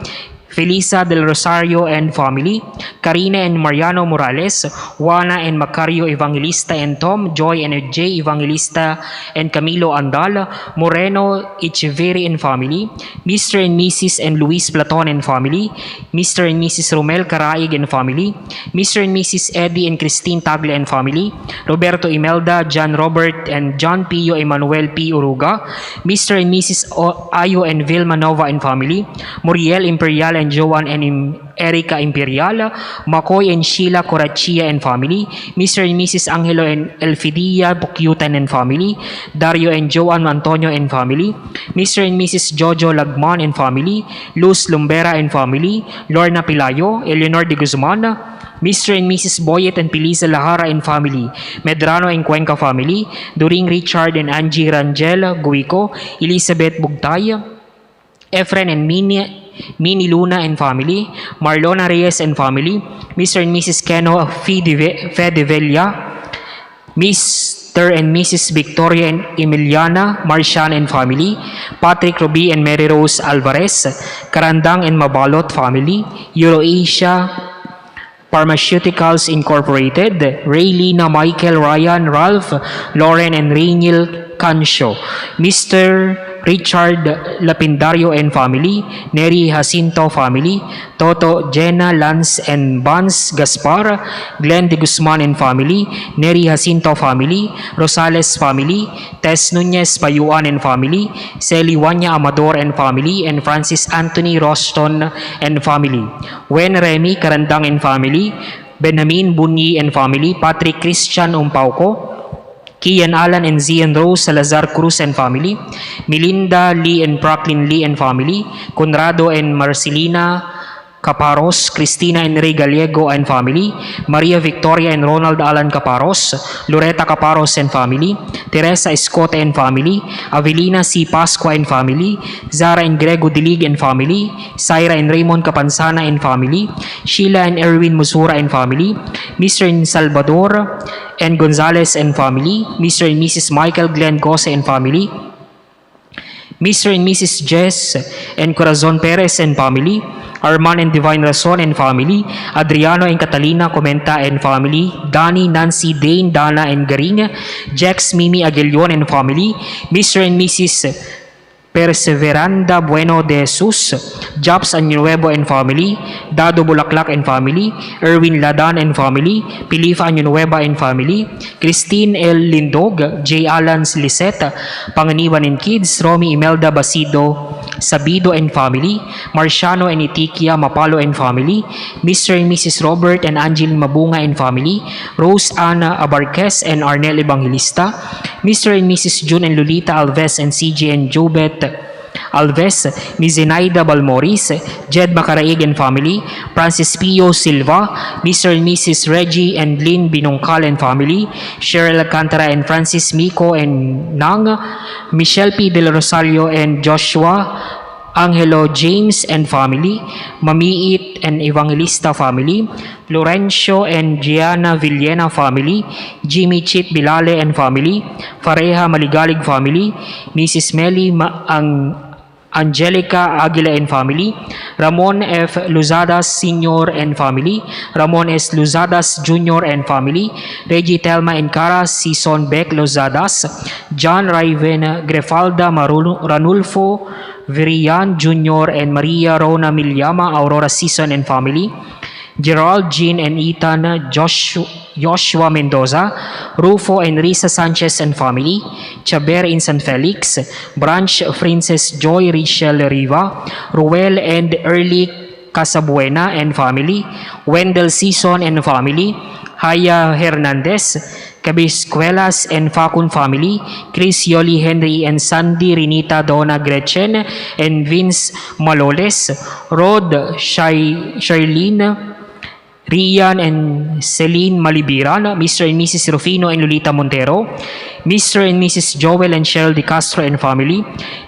Felisa del Rosario and family, Karina and Mariano Morales, Juana and Macario Evangelista and Tom, Joy and Jay Evangelista and Camilo Andal, Moreno Echeverri and family, Mr. and Mrs. and Luis Platon and family, Mr. and Mrs. Romel Caraig and family, Mr. and Mrs. Eddie and Christine Tagle and family, Roberto Imelda, John Robert and John Pio Emmanuel P. Uruga, Mr. and Mrs. Ayo and Vilma Nova and family, Muriel Imperial and Joan and Erica Imperial, Makoy and Sheila Corachia and family, Mr. and Mrs. Angelo and Elfidia Bukyutan and family, Dario and Joan Antonio and family, Mr. and Mrs. Jojo Lagman and family, Luz Lumbera and family, Lorna Pilayo, Eleanor de Guzman, Mr. and Mrs. Boyet and Pilisa Lahara and family, Medrano and Cuenca family, During Richard and Angie Rangel Guico, Elizabeth Bugtay, Efren and Mini Luna and family, Marlona Reyes and family, Mr. and Mrs. Keno Fedevella, Mr. and Mrs. Victoria and Emiliana Marcian and family, Patrick Ruby and Mary Rose Alvarez, Karandang and Mabalot family, Euroasia Pharmaceuticals Incorporated, Raylina, Michael, Ryan, Ralph, Lauren and Rainiel Cancio, Mr. Richard Lapindario and family, Neri Jacinto family, Toto, Jenna, Lance and Vance Gaspar, Glenn de Guzman and family, Neri Jacinto family, Rosales family, Tess Nunez Bayuan and family, Celi Wanya Amador and family, and Francis Anthony Roston and family, Wen Remy Karandang and family, Benjamin Bunyi and family, Patrick Christian Umpauco, Kian Alan and Zian Rose Salazar Cruz and family, Melinda Lee and Brooklyn Lee and family, Conrado and Marcelina Caparos, Cristina and Ray Gallego and family, Maria Victoria and Ronald Alan Caparos, Loretta Caparos and family, Teresa Escote and family, Avelina C. Pasqua and family, Zara and Grego Dilig and family, Syra and Raymond Capansana and family, Sheila and Erwin Musura and family, Mr. and Salvador and Gonzalez and family, Mr. and Mrs. Michael Glenn Gosse and family, Mr. and Mrs. Jess and Corazon Perez and family, Arman and Divine Rason and family, Adriano and Catalina Comenta and family, Danny, Nancy, Dane, Dana and Garing, Jax, Mimi Aguilion and family, Mr. and Mrs. Perseveranda Bueno de Jesus, Jobs Añunuevo and family, Dado Bulaklak and family, Erwin Ladan and family, Pilifa Añunueva and family, Christine L. Lindog, J. Alans Liseta, Panganiban and kids, Romy Imelda Basido, Sabido and family, Marciano and Itikia Mapalo and family, Mr. and Mrs. Robert and Angeline Mabunga and family, Rose Ana Abarquez and Arnel Evangelista, Mr. and Mrs. June and Lolita Alves and CJ and Jobet Alves, Ms. Zenaida Balmoris, Jed Macaraig and family, Francis Pio Silva, Mr. and Mrs. Reggie and Lynn Binongkal and family, Cheryl Alcantara and Francis Miko and Nang, Michelle P. Del Rosario and Joshua, Angelo James and family, Mamiit and Evangelista family, Florencio and Gianna Villena family, Jimmy Chit Bilale and family, Fareha Maligalig family, Mrs. Melly Angelica Aguila and family, Ramon F. Luzadas Sr. and family, Ramon S. Luzadas Jr. and family, Reggie Telma and Cara Sison Beck Luzadas, John Raven Grefalda Ranulfo Virian Jr. and Maria Rona Milyama Aurora Season and family, Gerald, Jean and Ethan Joshua Mendoza, Rufo and Risa Sanchez and family, Chaber in San Felix, Branch Princess Joy Richelle Riva, Ruel and Early Casabuena and family, Wendell Season and family, Haya Hernandez, Cabiscuelas and Facun family, Chris Yoli Henry and Sandy Renita Donna Gretchen and Vince Maloles, Rod Charlene, Rian and Celine Malibiran, Mr. and Mrs. Rufino and Lolita Montero, Mr. and Mrs. Joel and Cheryl De Castro and family,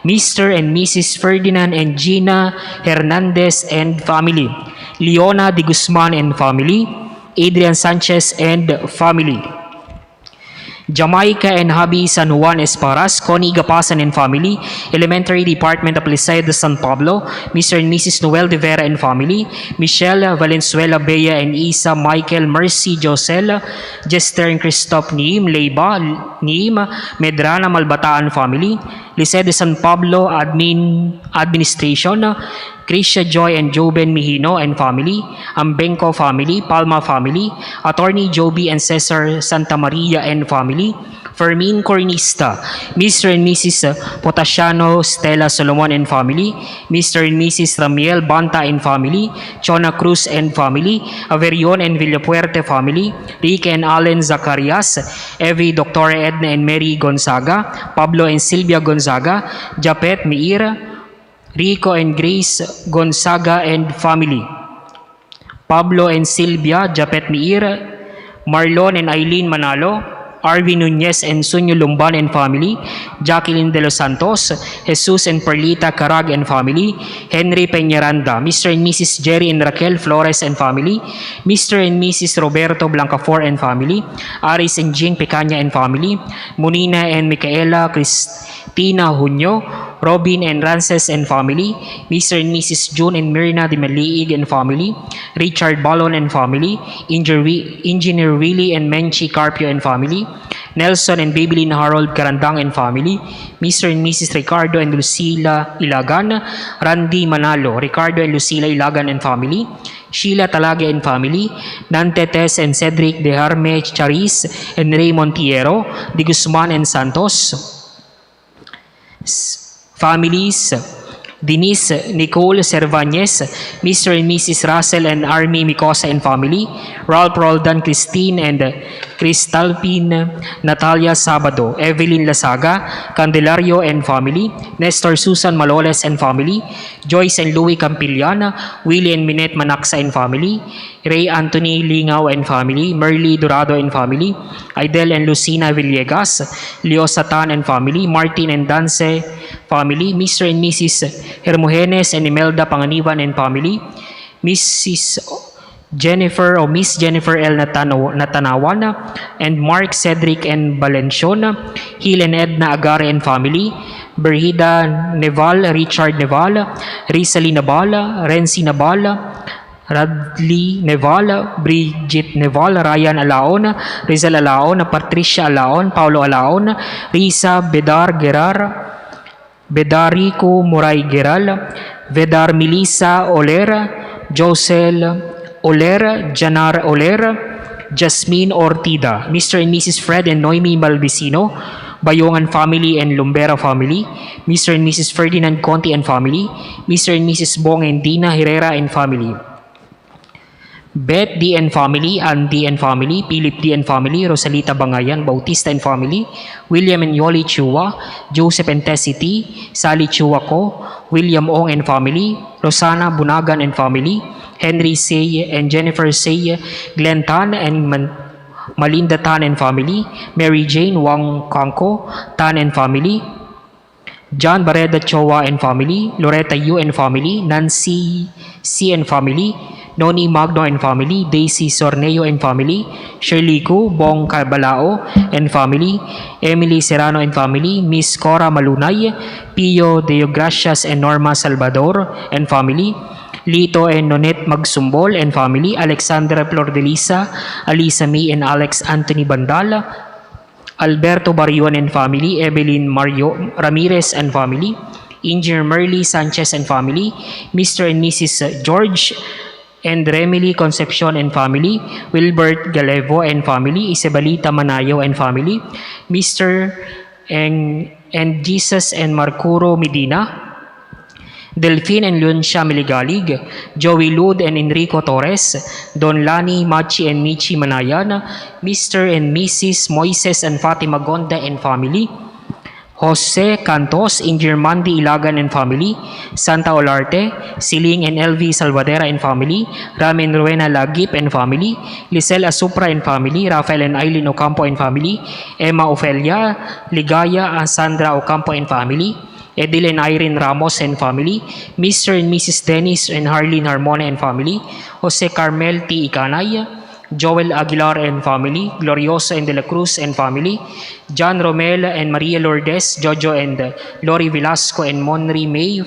Mr. and Mrs. Ferdinand and Gina Hernandez and family, Leona De Guzman and family, Adrian Sanchez and family, Jamaica and Habi San Juan Esparas, Connie Gapasan and family, Elementary Department of Liceo de San Pablo, Mr. and Mrs. Noel de Vera and family, Michelle Valenzuela Bea and Isa Michael Mercy Josel, Jester and Christoph Niim Leiba Niim, Medrana Malbataan family, Liceo de San Pablo Administration, Krisha Joy and Joben Mihino and family, Ambenco family, Palma family, Attorney Joby and Cesar Santa Maria and family, Fermin Cornista, Mr. and Mrs. Potasiano Stella Solomon and family, Mr. and Mrs. Ramiel Banta and family, Chona Cruz and family, Averion and Villapuerte family, Rick and Allen Zacarias, Evie, Dr. Edna and Mary Gonzaga, Pablo and Silvia Gonzaga, Japet Meir, Rico and Grace Gonzaga and family, Pablo and Silvia Japet Meir, Marlon and Eileen Manalo, Arvin Nunez and Sunyo Lumban and family, Jacqueline De Los Santos, Jesus and Perlita Carag and family, Henry Peñaranda, Mr. and Mrs. Jerry and Raquel Flores and family, Mr. and Mrs. Roberto Blancafor and family, Aris and Jing Pecaña and family, Munina and Micaela Cristina Junio, Robin and Rances and family, Mr. and Mrs. June and Myrna de Maliig and family, Richard Balon and family, Engineer Willie and Menchi Carpio and family, Nelson and Babylin Harold Carandang and family, Mr. and Mrs. Ricardo and Lucila Ilagan, Randy Manalo, Ricardo and Lucila Ilagan and family, Sheila Talaga and family, Nante Tess and Cedric De Harme Charis and Ray Montiero, De Guzman and Santos, families, Denise Nicole Cervantes, Mr. and Mrs. Russell and Army Micosa and family, Ralph Roldan Christine and Cristalpine Natalia Sabado, Evelyn Lasaga, Candelario and family, Nestor Susan Maloles and family, Joyce and Louie Campillana, Willie and Minette Manaxa and family, Ray Anthony Lingaw and family, Merly Dorado and family, Idel and Lucina Villegas, Leo Satan and family, Martin and Dance family, Mr. and Mrs. Hermogenes and Imelda Panganiban and family, Mrs. Jennifer or Miss Jennifer L. Natanawan and Mark Cedric and Valenciona, Hill and Edna Agare and family, Berhida Neval, Richard Neval, Rizali Naval, Renzi Naval, Radley Neval, Bridget Neval, Ryan Alaon, Rizal Alaon, Patricia Alaon, Paulo Alaon, Risa Bedar Gerar, Bedarico Moray Geral, Vedar Melissa Oler, Josel Oler, Janar Oler, Jasmine Ortida, Mr. and Mrs. Fred and Noemi Malvicino, Bayongan family and Lumbera family, Mr. and Mrs. Ferdinand Conti and family, Mr. and Mrs. Bong and Dina Herrera and family, Beth D. and family, Ann D. and family, Philip D. and family, Rosalita Bangayan, Bautista and family, William and Yoli Chua, Joseph and Tessie T, Sally Chua Ko, William Ong and family, Rosana Bunagan and family, Henry Say and Jennifer Say, Glenn Tan and Malinda Tan and family, Mary Jane Wang Kangko, Tan and family, John Barreda Chowa and family, Loretta Yu and family, Nancy C and family, Noni Magno and family, Daisy Sorneo and family, Shirley Gu, Bong Cabalao and family, Emily Serrano and family, Miss Cora Malunay, Pio Deogracias and Norma Salvador and family, Lito and Nonet Magsumbol and family, Alexandra Flordelisa, Alisa May and Alex Anthony Bandal, Alberto Barrion and family, Evelyn Mario Ramirez and family, Engineer Merly Sanchez and family, Mr. and Mrs. George and Remily Concepcion and family, Wilbert Galevo and family, Isabalita Manayo and family, Mr. and Jesus and Marcuro Medina, Delphine and Lucia Miligalig, Joey Lud and Enrico Torres, Don Lani, Machi and Michi Manayan, Mr. and Mrs. Moises and Fatima Gonda and family, Jose Cantos, Engineer Mandy Ilagan and family, Santa Olarte, Siling and LV Salvadera and family, Ramin Ruena Lagip and family, Lisel Asupra and family, Rafael and Aileen Ocampo and family, Emma Ofelia, Ligaya and Sandra Ocampo and family, Edil and Irene Ramos and family, Mr. and Mrs. Dennis and Harleen Harmona and family, Jose Carmel T. Icanay, Joel Aguilar and family, Glorioso and De La Cruz and family, John Romel and Maria Lourdes, Jojo and Lori Velasco and Monri May,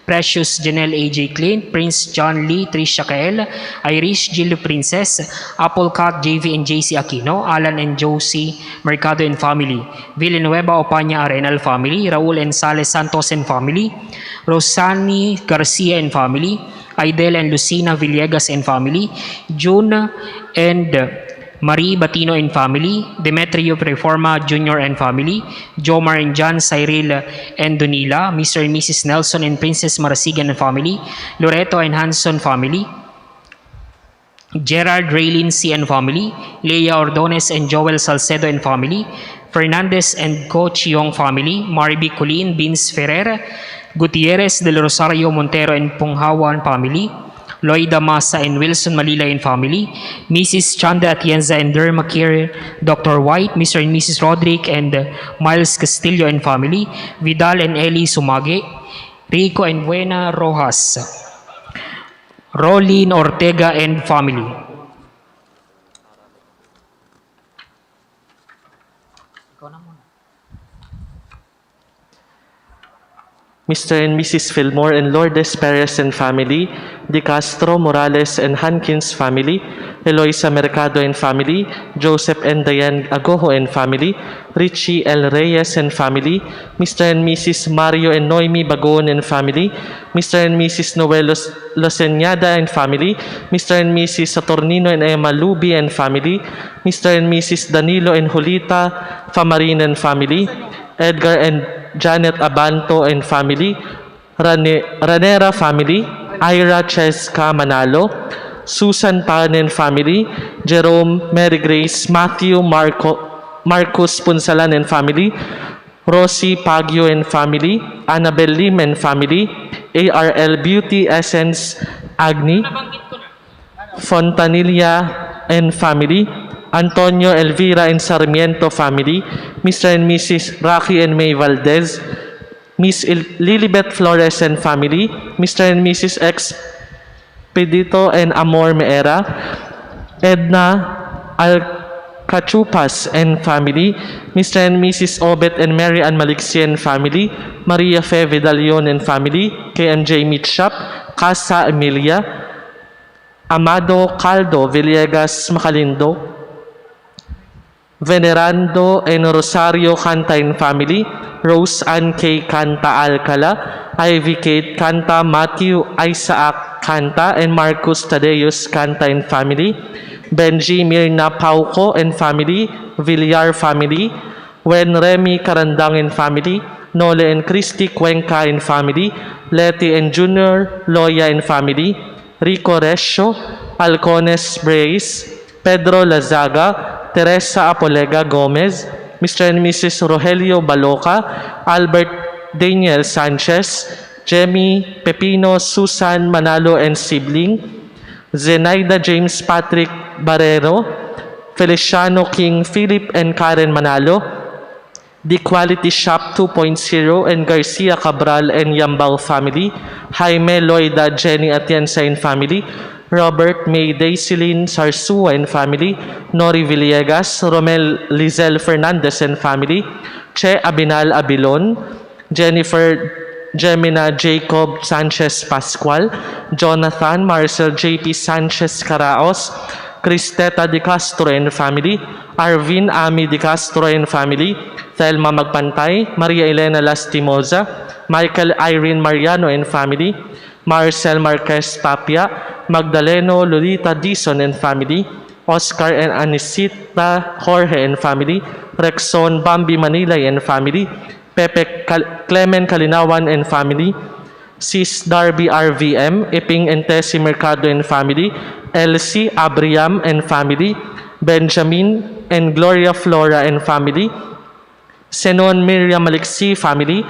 Precious Janelle A.J. Clint, Prince John Lee, Trisha Kael, Irish Jill Princess, Applecat JV and JC Aquino, Alan and Josie Mercado and family, Villanueva Opaña Arenal family, Raul and Sales Santos and family, Rosani Garcia and family, Aidel and Lucina Villegas and family, June and Marie Batino and family, Demetrio Preforma Jr. and family, Jomar and John Cyril and Donila, Mr. and Mrs. Nelson and Princess Marasigan and family, Loreto and Hanson family, Gerard Raylin C. and family, Leia Ordones and Joel Salcedo and family, Fernandez and Go Chiong family, Marby Colin, Vince Ferrer, Gutierrez del Rosario Montero and Punghawan family, Loida Masa and Wilson Malila and family, Mrs. Chanda Atienza and Derma Kier, Dr. White, Mr. and Mrs. Roderick and Miles Castillo and family, Vidal and Eli Sumage, Rico and Buena Rojas, Rolin Ortega and family. Mr. and Mrs. Fillmore and Lourdes Perez and family, De Castro, Morales and Hankins family, Eloisa Mercado and family, Joseph and Diane Agojo and family, Richie L. Reyes and family, Mr. and Mrs. Mario and Noemi Bagon and family, Mr. and Mrs. Noel Loseñada and family, Mr. and Mrs. Saturnino and Emma Luby and family, Mr. and Mrs. Danilo and Julita Famarin and family, Edgar and Janet Abanto and family, Ranera family, Ira Cheska Manalo, Susan Pan and family, Jerome Mary Grace, Matthew Marcus Punsalan and family, Rosie Pagyo and family, Annabel Lim and family, ARL Beauty Essence Agni, Fontanilla and family, Antonio Elvira and Sarmiento family, Mr. and Mrs. Rocky and May Valdez, Miss Lilibet Flores and family, Mr. and Mrs. Expedito and Amor Meera, Edna Alcachupas and family, Mr. and Mrs. Obet and Mary Ann Maliksi and family, Maria Fe Vidalion and family, KMJ Meat Shop, Casa Emilia, Amado Caldo Villegas Macalindo, Venerando and Rosario Canta and family, Rose Ann K. Canta Alcala, Ivy Kate Canta, Matthew Isaac Canta, and Marcus Tadeus Canta and family, Benji Mirna Pauco and family, Villar family, Wen Remy Karandang and family, Nole and Christy Cuenca and family, Letty and Junior Loya and family, Rico Resio, Alcones Brace, Pedro Lazaga, Teresa Apolega Gomez, Mr. and Mrs. Rogelio Baloca, Albert Daniel Sanchez, Jemmy Pepino, Susan Manalo and sibling, Zenaida James Patrick Barrero, Feliciano King Philip and Karen Manalo, The Quality Shop 2.0 and Garcia Cabral and Yambao family, Jaime Loida Jenny Atienza and family, Robert May Daisilin Sarsua and family, Nori Villegas, Romel Lizel Fernandez and family, Che Abinal Abilon, Jennifer Gemina Jacob Sanchez Pascual, Jonathan Marcel JP Sanchez Caraos, Cristeta de Castro and family, Arvin Ami de Castro and family, Thelma Magpantay, Maria Elena Lastimosa, Michael Irene Mariano and family, Marcel Marquez Tapia, Magdaleno Lolita Dison and family, Oscar and Anisita Jorge and family, Rexon Bambi Manilay and family, Pepe Clement Kalinawan and family, Sis Darby RVM, Iping and Tessie Mercado and family, Elsie Abriam and family, Benjamin and Gloria Flora and family, Senon Miriam Alexi family,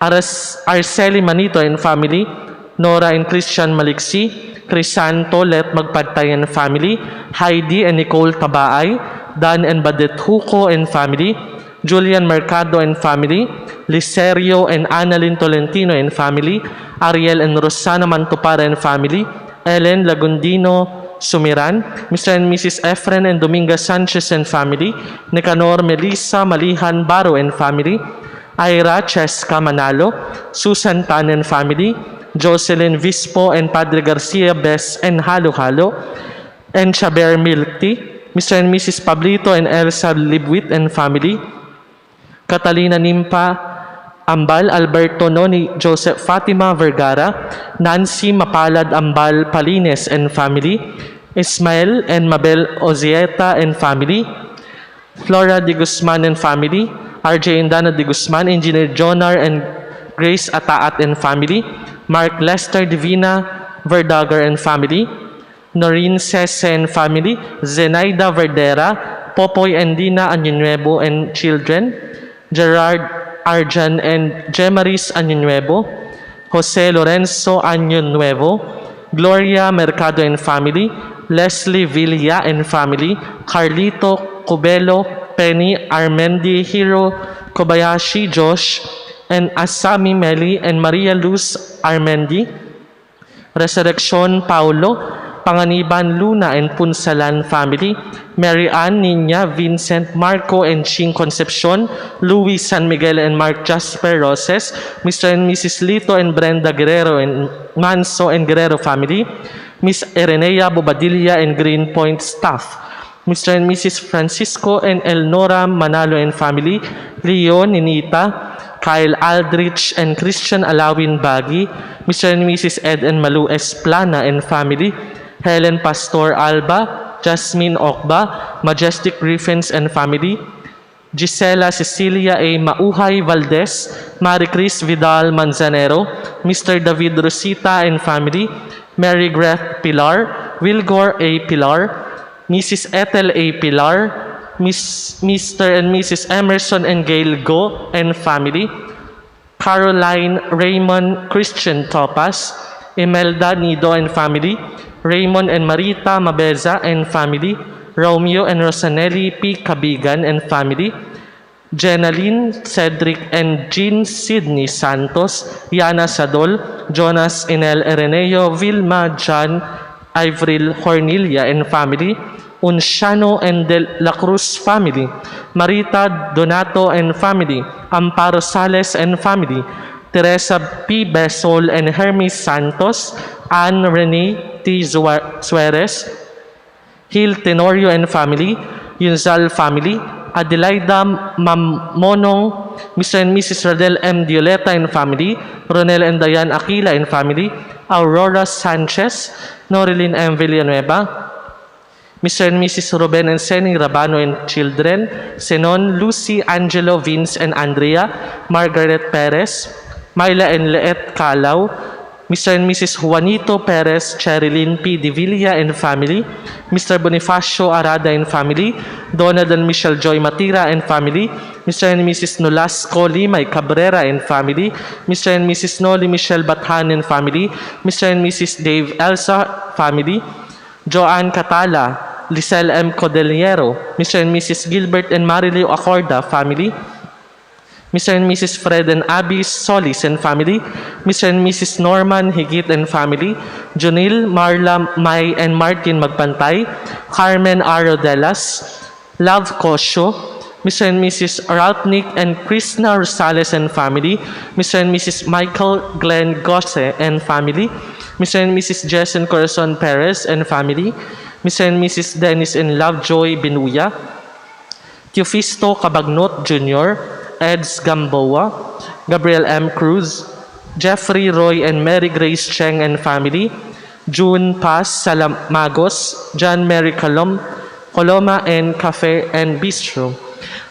Arceli Manito and family, Nora and Christian Maliksi, Crisanto Let Magpantay and family, Heidi and Nicole Tabaay, Dan and Badet Huco and family, Julian Mercado and family, Licerio and Annalyn Tolentino and family, Ariel and Rosana Mantupara and family, Ellen Lagundino Sumiran, Mr. and Mrs. Efren and Dominga Sanchez and family, Nicanor Melissa Malihan Baro and family, Ira Cheska Manalo, Susan Tan and family, Jocelyn Vispo and Padre Garcia Bes and Halo Halo, and Chaber Milti, Mr. and Mrs. Pablito and Elsa Libwit and family, Catalina Nimpa Ambal, Alberto Noni, Joseph Fatima Vergara, Nancy Mapalad Ambal Palines and family, Ismael and Mabel Ozieta and family, Flora de Guzman and family, RJ Indana de Guzman, Engineer Jonar and Grace Ataat and family, Mark Lester Divina Verdagar and family, Noreen Sese and family, Zenaida Verdera, Popoy and Dina Añunuevo and children, Gerard Arjan and Gemaris Añunuevo, Jose Lorenzo Añunuevo, Gloria Mercado and family, Leslie Villa and family, Carlito Cubelo, Penny Armendi Hiro, Kobayashi Josh, and Asami Meli and Maria Luz Armendi, Resurrection Paulo, Panganiban Luna and Punsalan family, Mary Ann Nina, Vincent Marco and Ching Concepcion, Louis San Miguel and Mark Jasper Roses, Mr. and Mrs. Lito and Brenda Guerrero and Manso and Guerrero family, Miss Erenea Bobadilla and Greenpoint staff, Mr. and Mrs. Francisco and Elnora Manalo and family, Leo Ninita, Kyle Aldrich and Christian Alawin Bagi, Mr. and Mrs. Ed and Malu Esplana and family, Helen Pastor Alba, Jasmine Okba, Majestic Griffins and family, Gisela Cecilia A. Mauhay Valdez, Marie Cris Vidal Manzanero, Mr. David Rosita and family, Mary Greth Pilar, Wilgor A. Pilar, Mrs. Ethel A. Pilar, Mr. and Mrs. Emerson and Gail Go and family, Caroline Raymond Christian Topas, Imelda Nido and family, Raymond and Marita Mabeza and family, Romeo and Rosanelli P. Cabigan and family, Jenaline, Cedric and Jean Sidney Santos, Yana Sadol, Jonas Inel Ereneo, Vilma John, Ivril Cornelia and family, Unciano and De La Cruz family, Marita Donato and family, Amparo Sales and family, Teresa P. Besol and Hermes Santos, Anne Renee T. Suarez, Hil Tenorio and family, Yunzal family, Adelaida Mamonong, Mr. and Mrs. Radel M. Dioleta and family, Ronel and Diane Aquila and family, Aurora Sanchez, Norilyn M. Villanueva, Mr. and Mrs. Ruben and Senny Rabano and children, Senon, Lucy, Angelo, Vince and Andrea, Margaret Perez, Myla and Leet Calao, Mr. and Mrs. Juanito Perez Cherilyn P. Divilla and family, Mr. Bonifacio Arada and family, Donald and Michelle Joy Matira and family, Mr. and Mrs. Nolasco Limay Cabrera and family, Mr. and Mrs. Noli Michelle Bathan and family, Mr. and Mrs. Dave Elsa family, Joanne Catala, Lisel M. Cordeliero, Mr. and Mrs. Gilbert and Marilio Acorda family, Mr. and Mrs. Fred and Abby Solis and family, Mr. and Mrs. Norman Higit and family, Junil, Marla, May, and Martin Magpantay, Carmen Arodelas, Love Kosho, Mr. and Mrs. Ralpnick and Krishna Rosales and family, Mr. and Mrs. Michael Glenn Gosse and family, Mr. and Mrs. Jason Corazon Perez and family, Mr. and Mrs. Dennis and Lovejoy Binuya, Teofisto Cabagnot Jr., Eds Gamboa, Gabriel M. Cruz, Jeffrey Roy and Mary Grace Cheng and family, June Paz Salamagos, John Mary Coloma and Cafe and Bistro,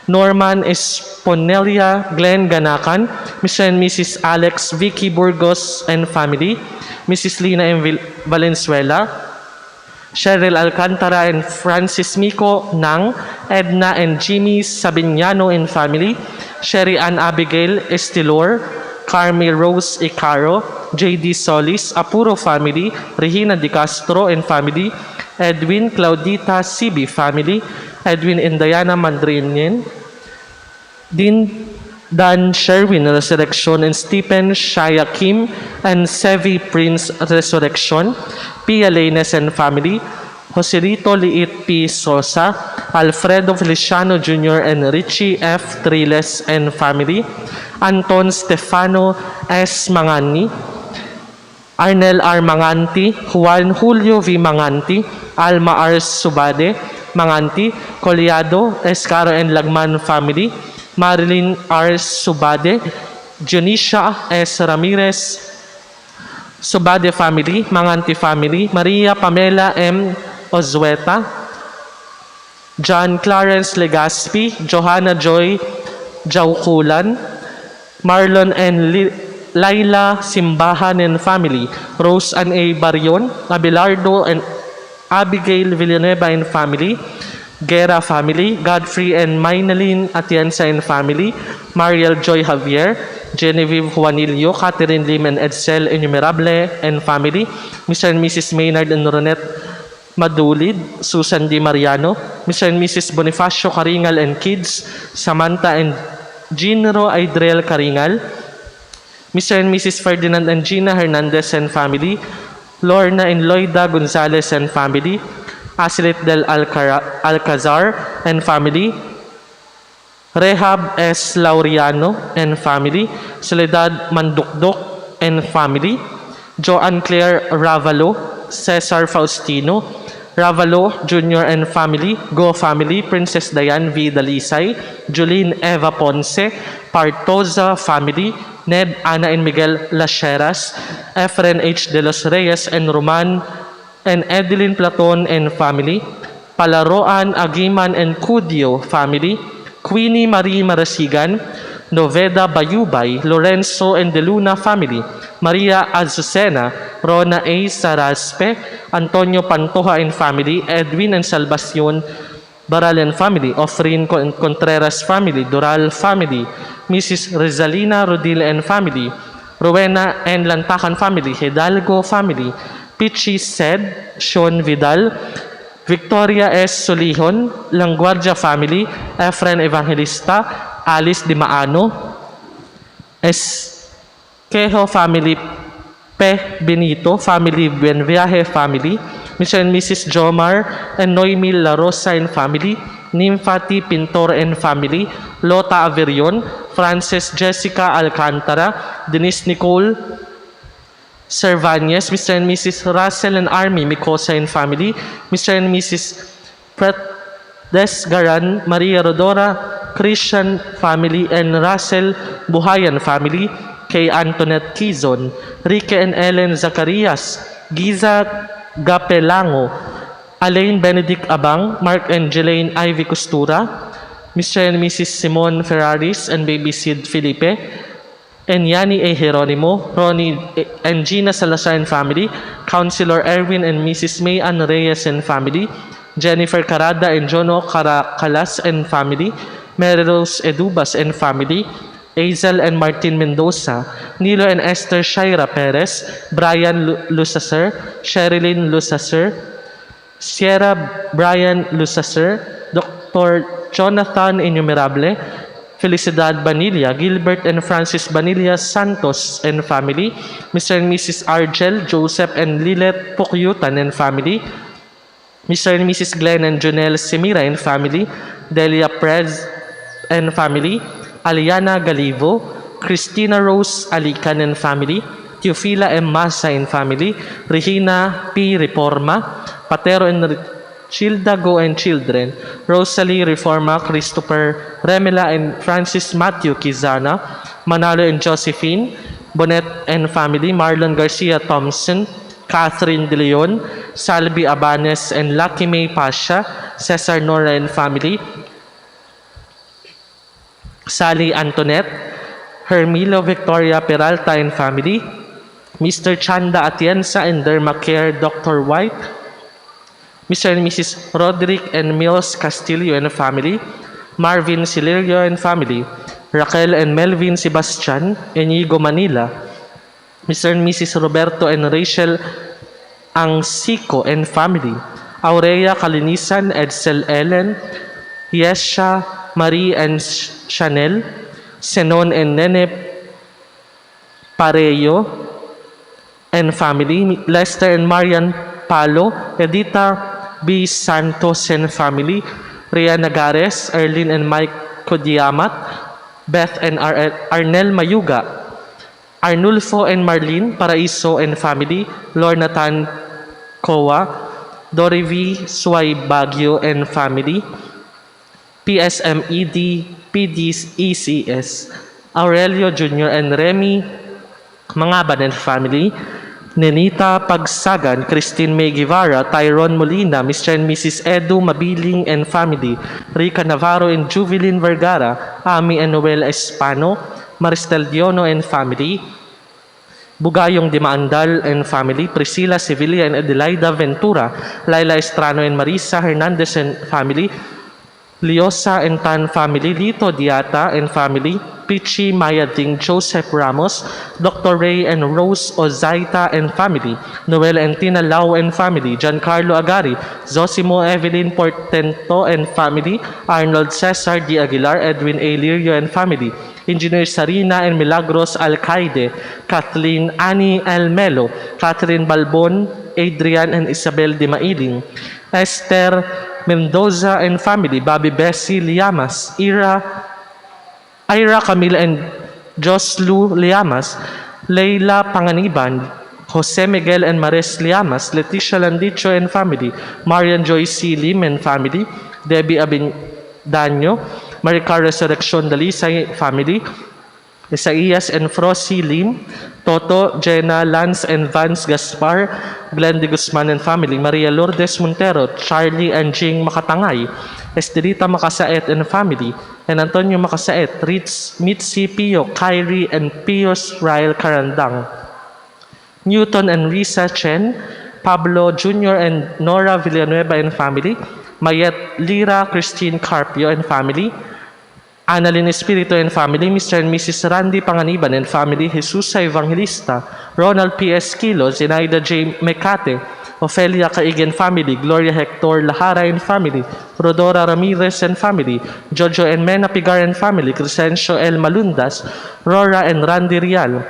Norman Esponelia, Glenn Ganakan, Mr. and Mrs. Alex Vicky Burgos and family, Mrs. Lina M. Valenzuela, Cheryl Alcantara and Francis Miko Nang, Edna and Jimmy Sabiniano and family, Sherry Ann Abigail Estilor, Carmi Rose Icaro, J.D. Solis, Apuro family, Regina Di Castro and family, Edwin Claudita Sibi family, Edwin and Diana Mandrinin, Din Dan Sherwin Resurrection and Stephen Shaya Kim and Sevi Prince Resurrection, Pia Lanes and family, Joselito Liit P. Sosa, Alfredo Feliciano Jr. and Richie F. Triles and family, Anton Stefano S. Mangani, Arnel R. Manganti, Juan Julio V. Manganti, Alma R. Subade, Manganti, Coliado, Escaro and Lagman family, Marilyn R. Subade, Dionisha S. Ramirez, Subade family, Manganti family, Maria Pamela M. Ozueta, John Clarence Legaspi, Johanna Joy Jaukulan, Marlon and Laila Simbahan and family, Rose Ann A. Barion, Abelardo and Abigail Villanueva and family, Guerra family, Godfrey and Maynalyn Atienza and family, Mariel Joy Javier, Genevieve Juanillo, Catherine Lim and Edsel Enumerable and family, Mr. and Mrs. Maynard and Ronette Madulid, Susan Di Mariano, Mr. and Mrs. Bonifacio Caringal and kids, Samantha and Ginro Idrel Caringal, Mr. and Mrs. Ferdinand and Gina Hernandez and family, Lorna and Loida Gonzalez and family, Asilit del Alcazar and family, Rehab S. Laureano and family, Soledad Mandukdok and family, Joanne Claire Ravalo, Cesar Faustino, Ravalo Jr. and family, Go family, Princess Diane V. Dalisay, Julene Eva Ponce, Partoza family, Ned, Ana and Miguel Lacheras, Efren H. De Los Reyes and Roman and Edeline Platon and family, Palaroan, Agiman and Cudio family, Queenie Marie Marasigan, Noveda Bayubay, Lorenzo and De Luna family, Maria Azucena, Rona A. Saraspe, Antonio Pantoja and family, Edwin and Salvacion Baral and family, Ofrin Contreras family, Doral family, Mrs. Rizalina Rodil and family, Rowena and Lantakan family, Hidalgo family, Pichi Sed, Sean Vidal, Victoria S. Solihon, Langguardia family, Efren Evangelista, Alice Di Maano, Esquejo family, Pe Benito family, Buenviaje family, Mr. and Mrs. Jomar and Noemi La Rosa and family, Nymphati Pintor and family, Lota Averion, Frances Jessica Alcantara, Denise Nicole Cervantes, Mr. and Mrs. Russell and Army Micosa and family, Mr. and Mrs. Desgaran, Maria Rodora, Christian family, and Russell Buhayan family, kay Antoinette Quizon, Rique and Ellen Zacarias, Giza Gapelango, Alain Benedict Abang, Mark and Jelaine Ivy Costura, Mr. and Mrs. Simon Ferraris and baby Sid Felipe, Enyani A. Jeronimo, Ronnie and Gina Salazar and family, Councilor Erwin and Mrs. May Ann Reyes and family, Jennifer Carada and Jono Caracalas and family, Mary Rose Edubas and family, Hazel and Martin Mendoza, Nilo and Esther Shaira Perez, Brian Lusacer, Sherilyn Lusacer, Sierra Brian Lusacer, Dr. Jonathan Innumerable, Felicidad Banilla, Gilbert and Francis Banilla Santos and family, Mr. and Mrs. Argel, Joseph and Lilet Pukyutan and family, Mr. and Mrs. Glenn and Jonel Semira and family, Delia Prez and family, Aliana Galivo, Christina Rose Alican and family, Teofila M. Masa and family, Regina P. Reforma, Patero and Childa Go and children, Rosalie Reforma, Christopher Remela and Francis Matthew Kizana, Manalo and Josephine, Bonet and family, Marlon Garcia Thompson, Catherine De Leon, Salvi Abanes and Lucky May Pasha, Cesar Nora and family, Sally Antoinette, Hermilo Victoria Peralta and family, Mr. Chanda Atienza and Dermacare Dr. White, Mr. and Mrs. Roderick and Mills Castillo and family, Marvin Silerio and family, Raquel and Melvin Sebastian, Inigo Manila, Mr. and Mrs. Roberto and Rachel Angsico and family, Aurea Kalinisan, Edsel Ellen, Yesha, Marie and Chanel, Senon and Nene Pareyo and family, Lester and Marian Palo, Edita B. Santos and family, Rhea Nagares, Erlin and Mike Kodiamat, Beth and Arnel Mayuga, Arnulfo and Marlene Paraiso and family, Lorna Tan Koa, Dory V. Suay Baguio and family, PSMED, PDECS, Aurelio Jr. and Remy Mangaban and family, Nenita Pagsagan, Christine May Guevara, Tyrone Molina, Mr. and Mrs. Edu Mabiling and family, Rica Navarro and Juvelin Vergara, Ami and Noel Espano, Maristel Diono and family, Bugayong Dimaandal and family, Priscilla Sevilla and Adelaida Ventura, Laila Estrano and Marisa Hernandez and family, Liosa and Tan family, Lito Diata and family, Pichi Maya Ding Joseph Ramos, Dr. Ray and Rose Ozaita and family, Noel and Tina Lau and family, Giancarlo Agari, Zosimo Evelyn Portento and family, Arnold Cesar D. Aguilar, Edwin A. Lirio and family, Engineer Sarina and Milagros Alcaide, Kathleen Annie El Melo, Catherine Balbon, Adrian and Isabel de Mailing, Esther Mendoza and family, Bobby Bessie Liamas, Ira Camila and Joslu Liamas, Leila Panganiban, Jose Miguel and Maris Liamas, Leticia Landicho and family, Marian Joyce Lim and family, Debbie Abindanyo, Maricar Resurrection Dalisay family, Isaias and Frosy Lim, Toto, Jenna, Lance and Vance Gaspar, Glenn de Guzman and family, Maria Lourdes Montero, Charlie and Jing Makatangay, Estelita Makasaet and family, and Antonio Makasaet, Ritz, Mitzi Pio, Kyrie and Pios Rael Karandang, Newton and Risa Chen, Pablo Jr. and Nora Villanueva and family, Mayet Lira Christine Carpio and family, Annalyn Espiritu and family, Mr. and Mrs. Randy Panganiban and family, Jesus Evangelista, Ronald P. Esquilo, Zenaida J. Mecate, Ofelia Caigan family, Gloria Hector Lahara and family, Rodora Ramirez and family, Jojo and Mena Pigar and family, Crescencio L. Malundas, Rora and Randy Rial,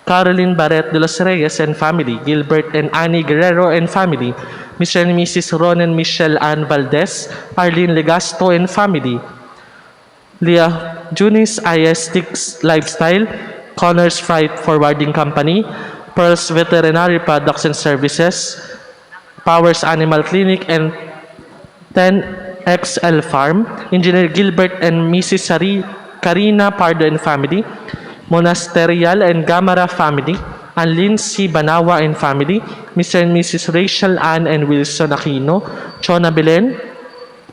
Caroline Barret de los Reyes and family, Gilbert and Annie Guerrero and family, Mr. and Mrs. Ron and Michelle Ann Valdez, Arlene Legasto and family, Leah Junis IS6 Lifestyle, Connors Freight Forwarding Company, Pearls Veterinary Products and Services, Powers Animal Clinic, and 10XL Farm, Engineer Gilbert and Mrs. Karina Pardo and family, Monasterial and Gamara family, and Lindsay Banawa and family, Mr. and Mrs. Rachel Ann and Wilson Aquino, Chona Belen,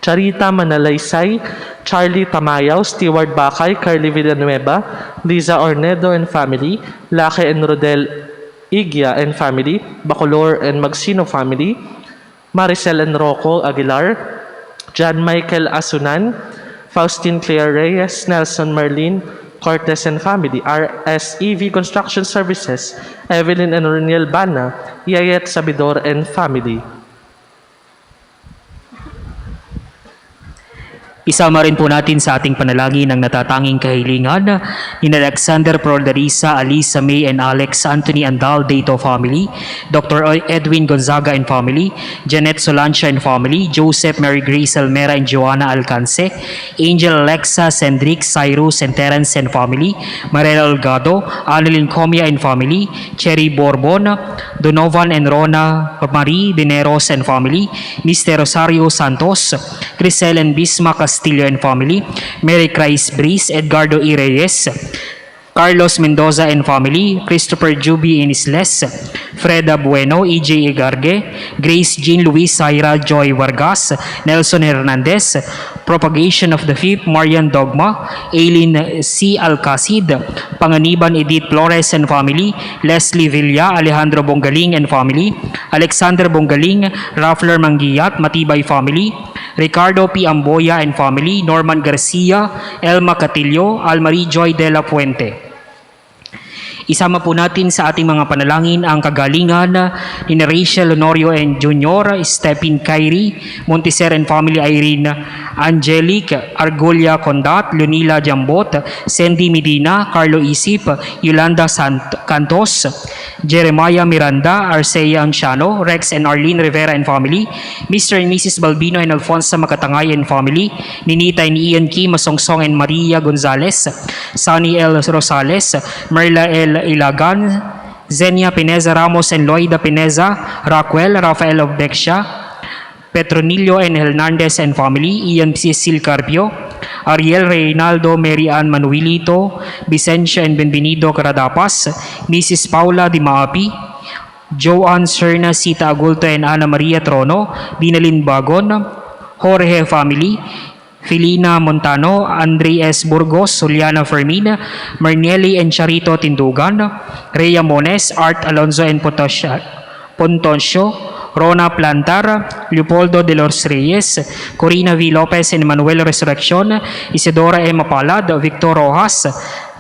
Charita Manalaysay, Charlie Tamayaw, Stewart Bakay, Carly Villanueva, Liza Ornedo and family, Lake and Rodel Igia and family, Bacolor and Magsino family, Maricel and Rocco Aguilar, John Michael Asunan, Faustine Claire Reyes, Nelson Marlin, Cortez and family, RSEV Construction Services, Evelyn and Roniel Bana, Yayet Sabidor and family. Isama rin po natin sa ating panalangin ang natatanging kahilingan ni Alexander Proldarisa, Alisa May and Alex Anthony Andal Dato family, Dr. Edwin Gonzaga and family, Janet Solancia and family, Joseph Mary Grace Almera and Joanna Alcance, Angel Alexa Sendrick, Cyrus and Terence and family, Mariela Olgado, Annalyn Comia and family, Cherry Borbon, Donovan and Rona Marie Dineros and family, Mr. Rosario Santos, Crisel and Bisma Castillo and family, Mary Christ Breeze, Edgardo E. Reyes, Carlos Mendoza and family, Christopher Juby Inisles, Freda Bueno, E.J. Egarge, Grace Jean Luis Zaira Joy Vargas, Nelson Hernandez, Propagation of the Fifth, Marian Dogma, Aileen C. Alcacid, Panganiban Edith Flores and family, Leslie Villa, Alejandro Bongaling and family, Alexander Bongaling, Raffler Mangiat, Matibay family, Ricardo P. Amboya and family, Norman Garcia, Elma Catillo, Almarie Joy de la Puente. Isama po natin sa ating mga panalangin ang kagalingan ni Rachel Honorio and Junior, Stephen Kyrie, Monteser and family, Irene Angelic, Argulia Condat, Lunila Jambot, Sandy Medina, Carlo Isip, Yolanda Cantos, Jeremiah Miranda, Arcea Anciano, Rex and Arlene Rivera and family, Mr. and Mrs. Balbino and Alfonso Makatangay and family, Ninita and Ian Kim Masongsong and Maria Gonzalez, Sunny L. Rosales, Merla L. Ilagan, Zenia Pineza Ramos and Loida Pineza, Raquel, Rafael Obexia, Petronillo and Hernandez and family, Ian Cecil Carpio, Ariel Reynaldo, Mary Ann Manuelito, Vicencio and Benvenido Caradapas, Mrs. Paula Di Maapi, Joanne Serna, Sita Agulto and Ana Maria Trono, Dinalin Bagon, Jorge family, Filina Montano, Andre S. Burgos, Juliana Fermina, Marnieli and Charito Tindugan, Rhea Mones, Art Alonzo and Pontoncio, Rona Plantar, Leopoldo de los Reyes, Corina V. Lopez and Manuel Resurrección, Isidora M. Palad, Victor Rojas,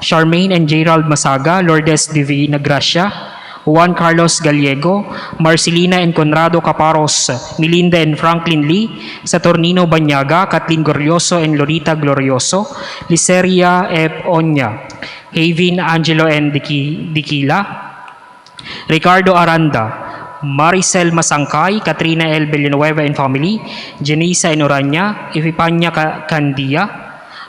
Charmaine and Gerald Masaga, Lourdes Divina Gracia, Juan Carlos Gallego, Marcelina and Conrado Caparos, Melinda and Franklin Lee, Saturnino Banyaga, Kathleen Glorioso and Lorita Glorioso, Liceria F. Onya, Havin Angelo and Dikila, Ricardo Aranda, Maricel Masangkay, Katrina L. Villanueva and family, Janisa and Oranya, Ifipanya Candia,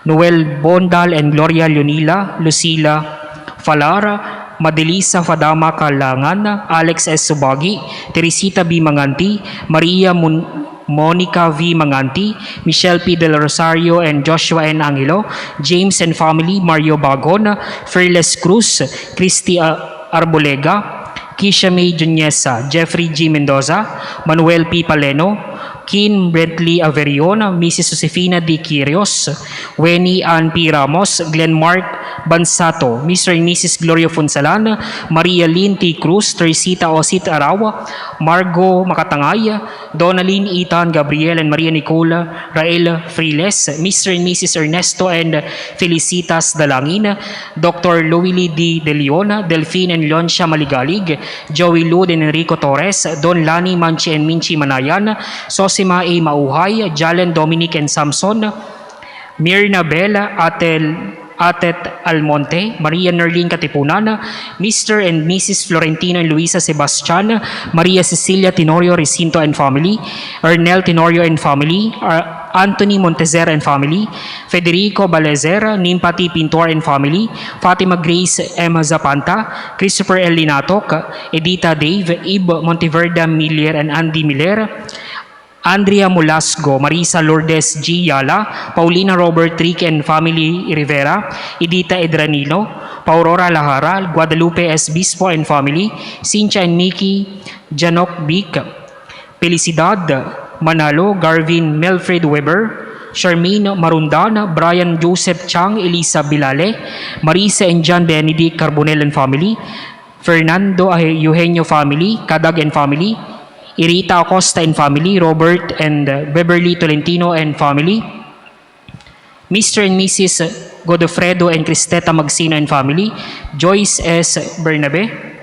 Noel Bondal and Gloria Leonila, Lucila Falara, Madelisa Fadama Kalangan, Alex S. Subagi, Teresita B. Manganti, Maria Monica V. Manganti, Michelle P. Del Rosario and Joshua N. Angelo, James and family, Mario Bagon, Fearless Cruz, Christy Arbolega, Kisha May Juniesa, Jeffrey G. Mendoza, Manuel P. Paleno, Kin Brentley Averion, Mrs. Josefina D. Quirios, Wenny Ann P. Ramos, Glenn Mark Bansato, Mr. and Mrs. Gloria Fonsalan, Maria Lynn T. Cruz, Teresita Osit Araw, Margo Makatangay, Donalyn Ethan Gabriel and Maria Nicola Rael Friles, Mr. and Mrs. Ernesto and Felicitas Dalangin, Dr. Louie D. De Leon, Delphine and Leoncia Maligalig, Joey Lud and Enrico Torres, Don Lani Manchi and Minchi Manayan, Sosima A. Mauhay, Jalen Dominic and Samson, Mirna Bella, Atet Almonte, Maria Nerlin Katipunan, Mr. and Mrs. Florentino and Luisa Sebastian, Maria Cecilia Tenorio Recinto and family, Ernel Tenorio and family, Anthony Montezer and family, Federico Balezer, Nimpati Pintor and family, Fatima Grace M. Zapanta, Christopher L. Linatok, Edita Dave, Ib Monteverda Miller and Andy Miller, Andrea Mulasgo, Marisa Lourdes G. Yala, Paulina Robert Trick and family Rivera, Edita Edranilo, Paurora Lahara, Guadalupe S. Bispo and family, Cynthia and Nikki Janok Bic, Felicidad Manalo, Garvin Melfred Weber, Charmaine Marundan, Brian Joseph Chang, Elisa Bilale, Marisa and John Benedict Carbonell and family, Fernando Eugenio family, Kadag and family, Irita Acosta and family, Robert and Beverly Tolentino and family, Mr. and Mrs. Godofredo and Cristeta Magsino and family, Joyce S. Bernabe,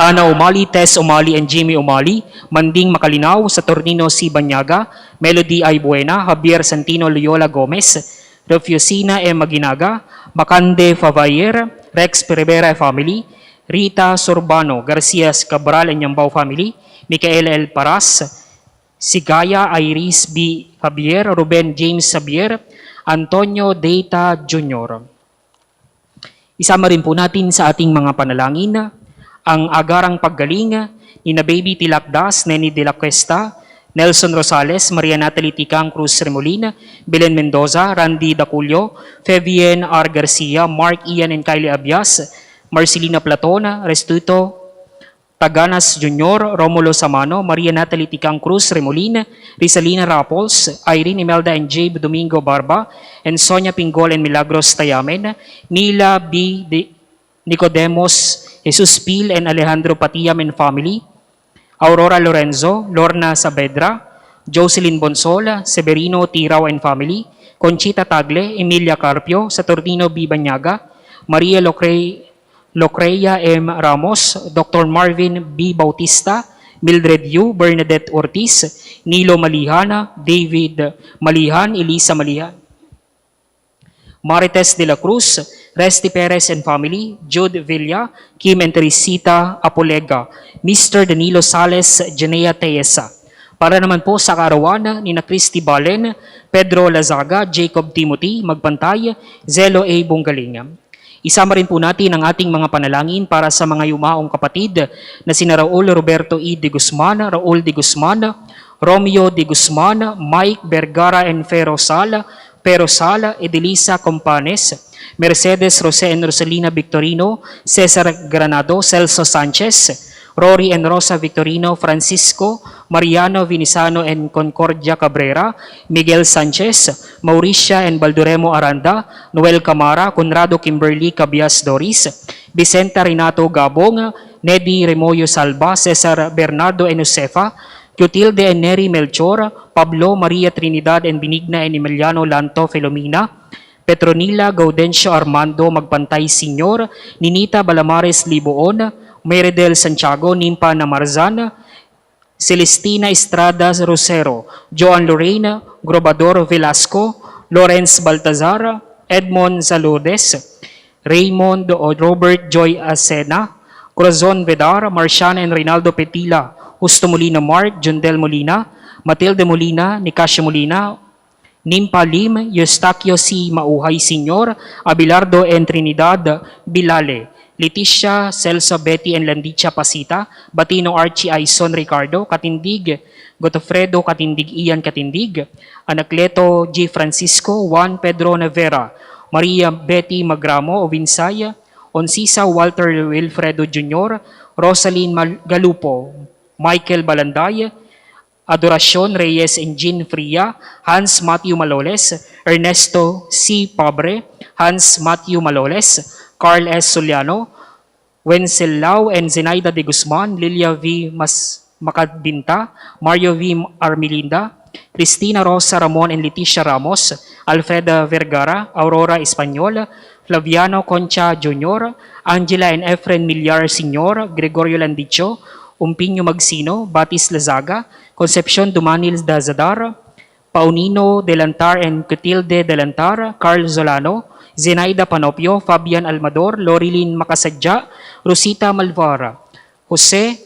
Ana Umali, Tess Umali and Jimmy Umali, Manding Makalinaw, Saturnino C. Banyaga, Melody I. Buena, Javier Santino Loyola Gomez, Refusina M. Maginaga, Macande Favayer, Rex Rivera family, Rita Sorbano, Garcia Cabral and Yambao family, Micaela L. Paras, Sigaya Iris B. Javier, Ruben James Javier, Antonio Deita Jr. Isama rin po natin sa ating mga panalangin ang agarang paggaling ni na Baby Tilakdas, Neni de la Cuesta, Nelson Rosales, Maria Natalie Ticang Cruz Remolina, Belen Mendoza, Randy Daculio, Fevien R. Garcia, Mark Ian and Kylie Abias, Marcelina Platona, Restuto Taganas Jr., Romulo Samano, Maria Natalie Ticang Cruz Remolina, Rizalina Rapols, Irene Imelda and Jabe Domingo Barba, and Sonia Pingol and Milagros Tayamen, Nila B. Nicodemos Jesus Pil and Alejandro Patiam and family, Aurora Lorenzo, Lorna Saavedra, Jocelyn Bonsola, Severino Tirao and family, Conchita Tagle, Emilia Carpio, Saturnino B. Banyaga, Maria Locreya M. Ramos, Dr. Marvin B. Bautista, Mildred Yu, Bernadette Ortiz, Nilo Malihana, David Malihan, Elisa Malihan, Marites de la Cruz, Resty Perez and family, Jude Villa, Kim and Teresita Apolega, Mr. Danilo Sales, Janea Teesa. Para naman po sa kaarawan ni na Christy Balen, Pedro Lazaga, Jacob Timothy, Magpantay, Zelo A. Bonggaling. Isama rin po natin ang ating mga panalangin para sa mga yumaong kapatid na sina Raul Roberto E. de Guzman, Raul de Guzman, Romeo de Guzman, Mike Vergara and Pero Sala, Edelisa Companes, Mercedes Jose and Rosalina Victorino, Cesar Granado, Celso Sanchez, Rory and Rosa Victorino, Francisco, Mariano Vinisano and Concordia Cabrera, Miguel Sanchez, Mauricia and Balduremo Aranda, Noel Camara, Conrado Kimberly Cabias Doris, Vicenta Renato Gabong, Nedy Remoyo Salva, Cesar Bernardo and Josefa, Clotilde and Neri Melchor, Pablo Maria Trinidad and Benigna and Emiliano Lanto Filomena, Petronila Gaudencio Armando Magpantay Sr., Ninita Balamares Liboon, Meredel Santiago Nimpa Namarzan, Celestina Estrada Rosero, Joan Lorraine Grobador Velasco, Lawrence Baltazar, Edmond Zalodes, Raymond o Robert Joy Acena, Corazon Vedar, Marciana and Reynaldo Petila, Justo Molina Mark, Jundel Molina, Matilde Molina, Nicasio Molina, Nimpa Lim, Eustaquio C. Mauhay Sr., Abelardo and Trinidad Bilale, Leticia Celso Betty and Landicha Pasita, Batino Archie Aison Ricardo, Katindig, Godofredo Katindig Ian Katindig, Anacleto G. Francisco, Juan Pedro Navera, Maria Betty Magramo Ovinsaya, Oncisa Walter Wilfredo Jr., Rosaline Galupo, Michael Balanday, Adoracion Reyes and Jean Fria, Hans Matthew Maloles, Ernesto C. Pabre, Hans Matthew Maloles, Carl S. Soliano, Wenceslao and Zenaida de Guzman, Lilia V. Macadbinta, Mario V. Armelinda, Cristina Rosa Ramon and Leticia Ramos, Alfreda Vergara, Aurora Espanyol, Flaviano Concha Jr., Angela and Efren Millar Sr., Gregorio Landicho, Umpinyo Magsino, Batis Lazaga, Concepcion Dumanil Dazadar, Paunino Delantar and Clotilde Delantar, Carl Zolano, Zenaida Panopio, Fabian Almador, Lorilyn Makasadja, Rosita Malvara, Jose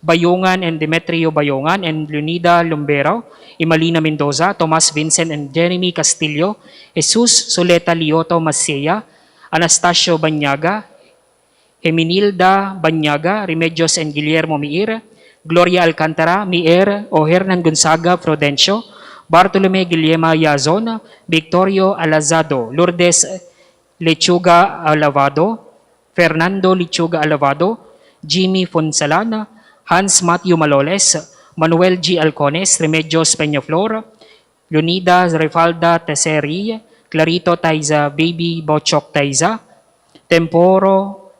Bayongan and Demetrio Bayongan and Leonida Lumbero, Imalina Mendoza, Tomas Vincent and Jeremy Castillo, Jesus Soleta Lioto Masea, Anastasio Banyaga, Eminilda Banyaga, Remedios and Guillermo Miir, Gloria Alcantara, Mier, o Hernan Gonzaga Prudencio, Bartolome Guillema Yazon, Victorio Alazado, Lourdes Lechuga Alavado, Fernando Lechuga Alavado, Jimmy Fonsalana, Hans Matthew Maloles, Manuel G. Alcones, Remedios Peñaflor, Leonida Refalda Teseri, Clarito Taiza, Baby Bochok Taiza, Temporo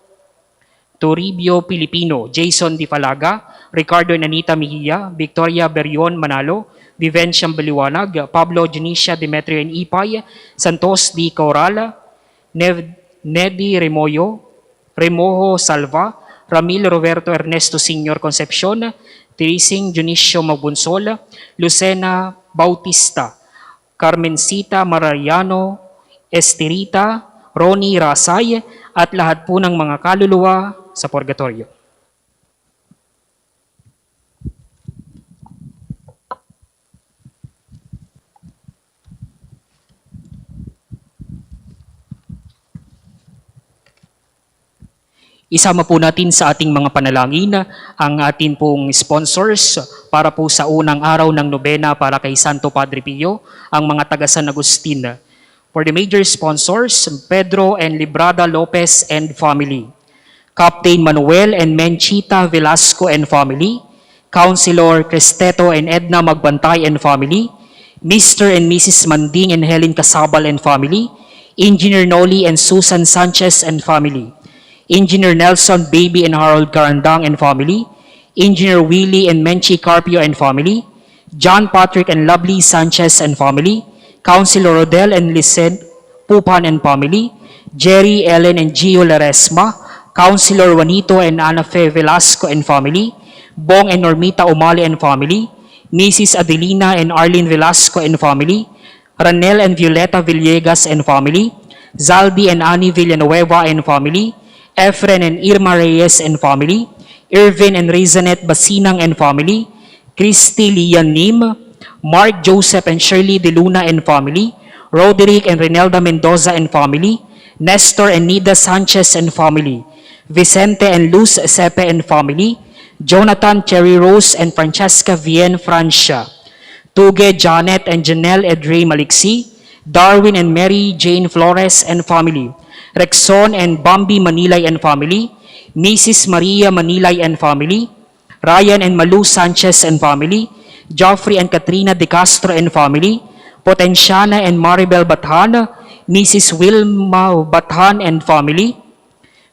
Toribio Pilipino, Jason Di Falaga, Ricardo and Anita Mejia, Victoria Berion Manalo, Vivenciam Baliwanag, Pablo Junicia Demetrio and Ipay, Santos Di Coral, Nedi Remojo Salva, Ramil Roberto Ernesto Senior Concepcion, Teresing Junicio Mabunsol, Lucena Bautista, Carmencita Mariano Esterita, Ronnie Rasay, at lahat po ng mga kaluluwa sa purgatorio. Isama po natin sa ating mga panalangin ang ating pong sponsors para po sa unang araw ng Nobena para kay Santo Padre Pio, ang mga taga San Agustin. For the major sponsors, Pedro and Librada Lopez and family, Captain Manuel and Menchita Velasco and family, Councilor Cristeto and Edna Magbantay and family, Mr. and Mrs. Manding and Helen Casabal and family, Engineer Noli and Susan Sanchez and family, Engineer Nelson Baby and Harold Carandang and family, Engineer Willie and Menchi Carpio and family, John Patrick and Lovely Sanchez and family, Councilor Rodel and Licen Pupan and family, Jerry, Ellen and Gio Laresma, Councilor Juanito and Ana Fe Velasco and family, Bong and Normita Umali and family, Mrs. Adelina and Arlene Velasco and family, Ranel and Violeta Villegas and family, Zaldi and Ani Villanueva and family, Efren and Irma Reyes and family, Irvin and Rezanet Basinang and family, Christy Lian Nim, Mark Joseph and Shirley De Luna and family, Roderick and Renelda Mendoza and family, Nestor and Nida Sanchez and family, Vicente and Luz Sepe and family, Jonathan Cherry Rose and Francesca Vien Francia, Tuge Janet and Janelle Edre Maliksi, Darwin and Mary Jane Flores and family, Rexon and Bambi Manilay and family, Mrs. Maria Manilay and family, Ryan and Malu Sanchez and family, Joffrey and Katrina De Castro and family, Potenciana and Maribel Bathan, Mrs. Wilma Bathan and family,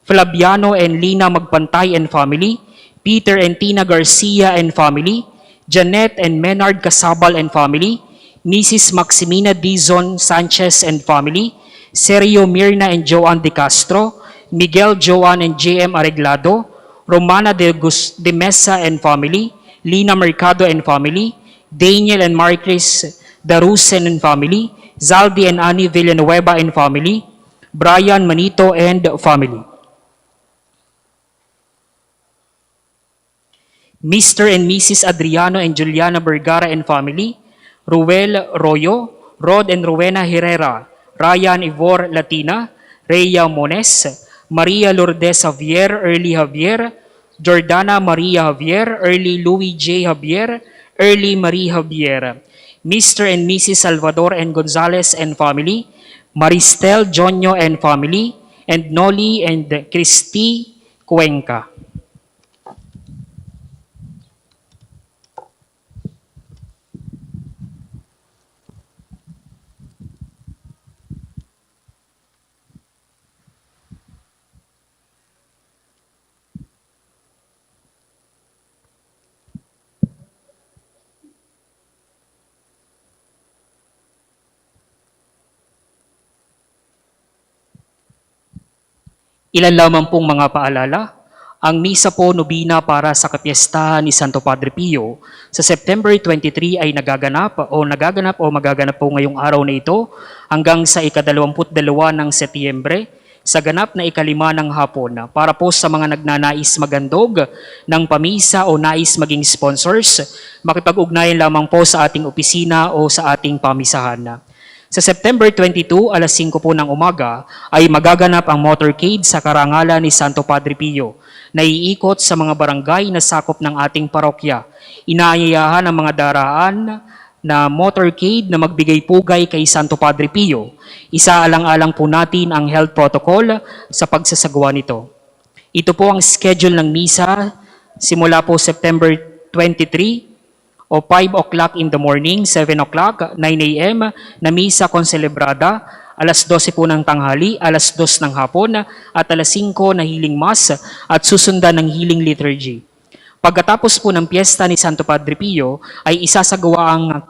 Flaviano and Lina Magpantay and family, Peter and Tina Garcia and family, Janet and Menard Casabal and family, Mrs. Maximina Dizon Sanchez and family, Sergio Mirna and Joan De Castro, Miguel Joan and JM Areglado, Romana de Mesa and family, Lina Mercado and family, Daniel and Marcris Darusen and family, Zaldi and Ani Villanueva and family, Brian Manito and family. Mr. and Mrs. Adriano and Juliana Vergara and family, Ruel Royo, Rod and Rowena Herrera, Ryan Ivor Latina, Rhea Mones, Maria Lourdes Javier, Early Javier, Jordana Maria Javier, Early Louis J. Javier, Early Marie Javier, Mr. and Mrs. Salvador and Gonzalez and family, Maristel Jonyo and family, and Noli and Christy Cuenca. Ilan lamang pong mga paalala. Ang misa po Nobena para sa Kapistahan ni Santo Padre Pio sa September 23 ay magaganap po ngayong araw na ito hanggang sa ika-22 ng Setyembre sa ganap na ika-5 ng hapon para po sa mga nagnanais magandog ng pamisa o nais maging sponsors, makipag-ugnayan lamang po sa ating opisina o sa ating pamisahan. Sa September 22, alas 5 po ng umaga, ay magaganap ang motorcade sa karangalan ni Santo Padre Pio na iikot sa mga barangay na sakop ng ating parokya. Inaayayahan ang mga daraan na motorcade na magbigay pugay kay Santo Padre Pio. Isaalang-alang po natin ang health protocol sa pagsasagawa nito. Ito po ang schedule ng misa simula po September 23 o 5 o'clock in the morning, 7 o'clock, 9 a.m. na misa konselebrada, alas 12 po ng tanghali, alas 2 ng hapon, at alas 5 na healing mass at susundan ng healing liturgy. Pagkatapos po ng piyesta ni Santo Padre Pio ay isasagawa ang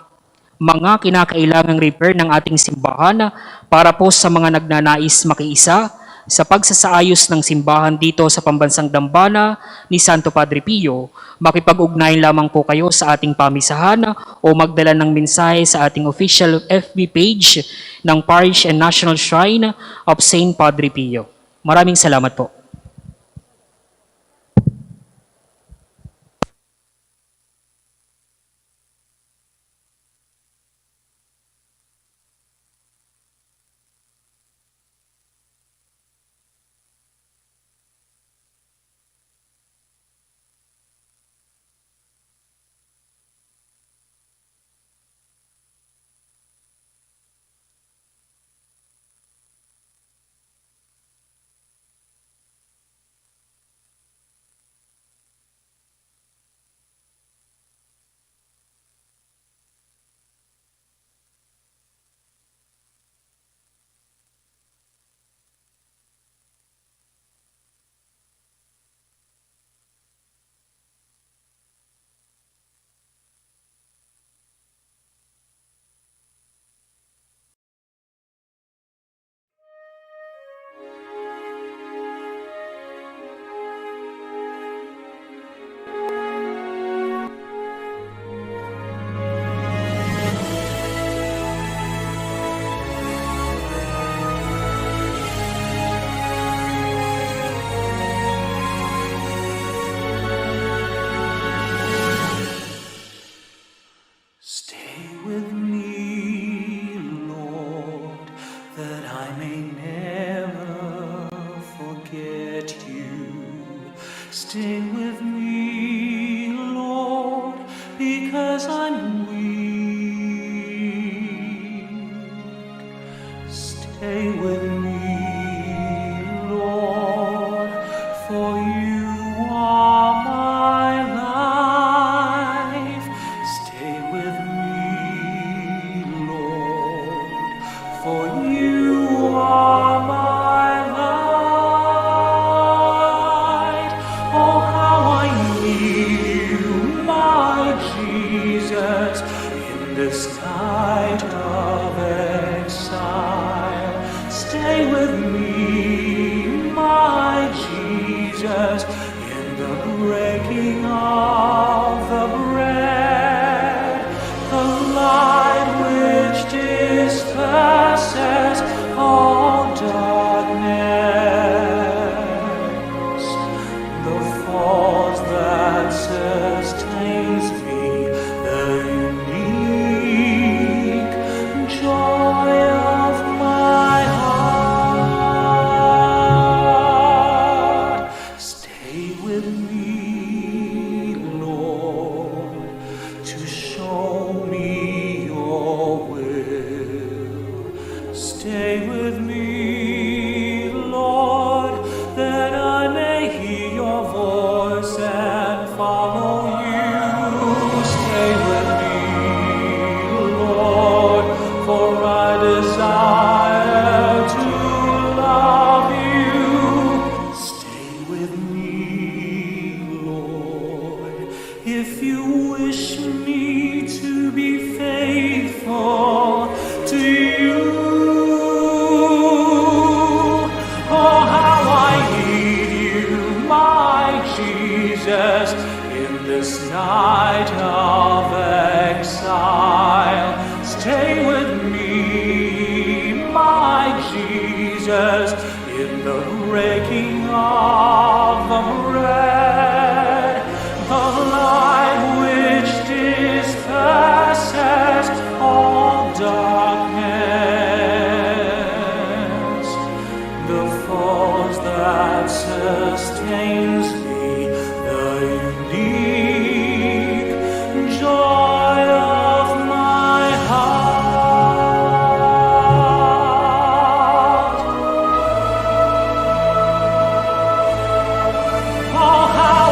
mga kinakailangang repair ng ating simbahan para po sa mga nagnanais makiisa sa pagsasaayos ng simbahan dito sa pambansang dambana ni Santo Padre Pio. Makipag-ugnayan lamang po kayo sa ating pamisahan o magdala ng mensahe sa ating official FB page ng Parish and National Shrine of Saint Padre Pio. Maraming salamat po. Stay with me, Lord, that I may never forget you. Stay with me, Lord, because I'm weak. Stay with me, Lord, for you are my life. Stay with me, Lord, for you are my light. Oh, how I need you, my Jesus, in this night of exile. Stay with me, my Jesus, in the breaking of the bread, the light which disperses all darkness, the force that sustains me, the unique joy of my heart. Stay with me, Lord, to show me your will. Stay with me, Lord, that I may hear your voice and follow you. Stay with me, Lord, for I desire to love you. Stay with me, Lord, if you wish me to be faithful to you. Oh, how I need you, my Jesus, in this night of exile. Stay with me, my Jesus, in the breaking of the bread, the light which disperses all darkness, the force that sustains me, the unique joy of my heart. Oh, how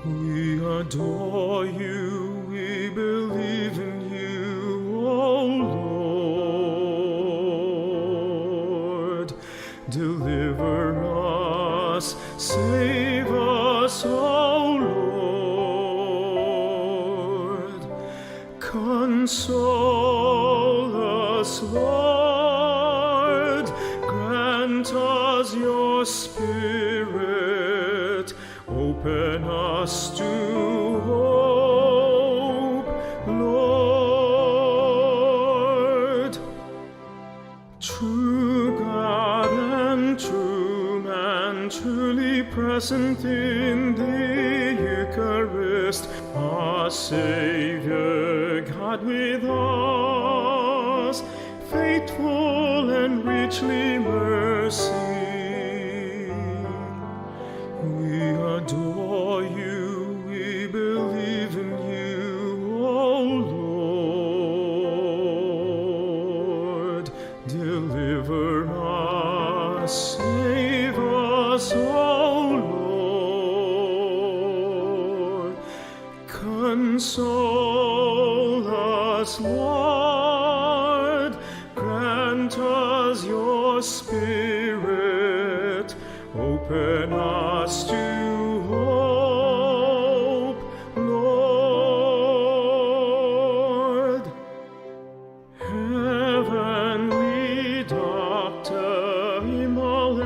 We adore you, we believe in you, O Lord. Deliver us, save us, O Lord. Console us, Lord. Grant us your Spirit. Open us to hope, Lord. True God and true man, truly present in the Eucharist, our Savior, God with us, faithful and richly mercy. We adore you, we believe in you, O Lord. Deliver us, save us, O Lord. Console us, Lord. Grant us your Spirit. Open us to hope, Lord. Heavenly Doctor, immolated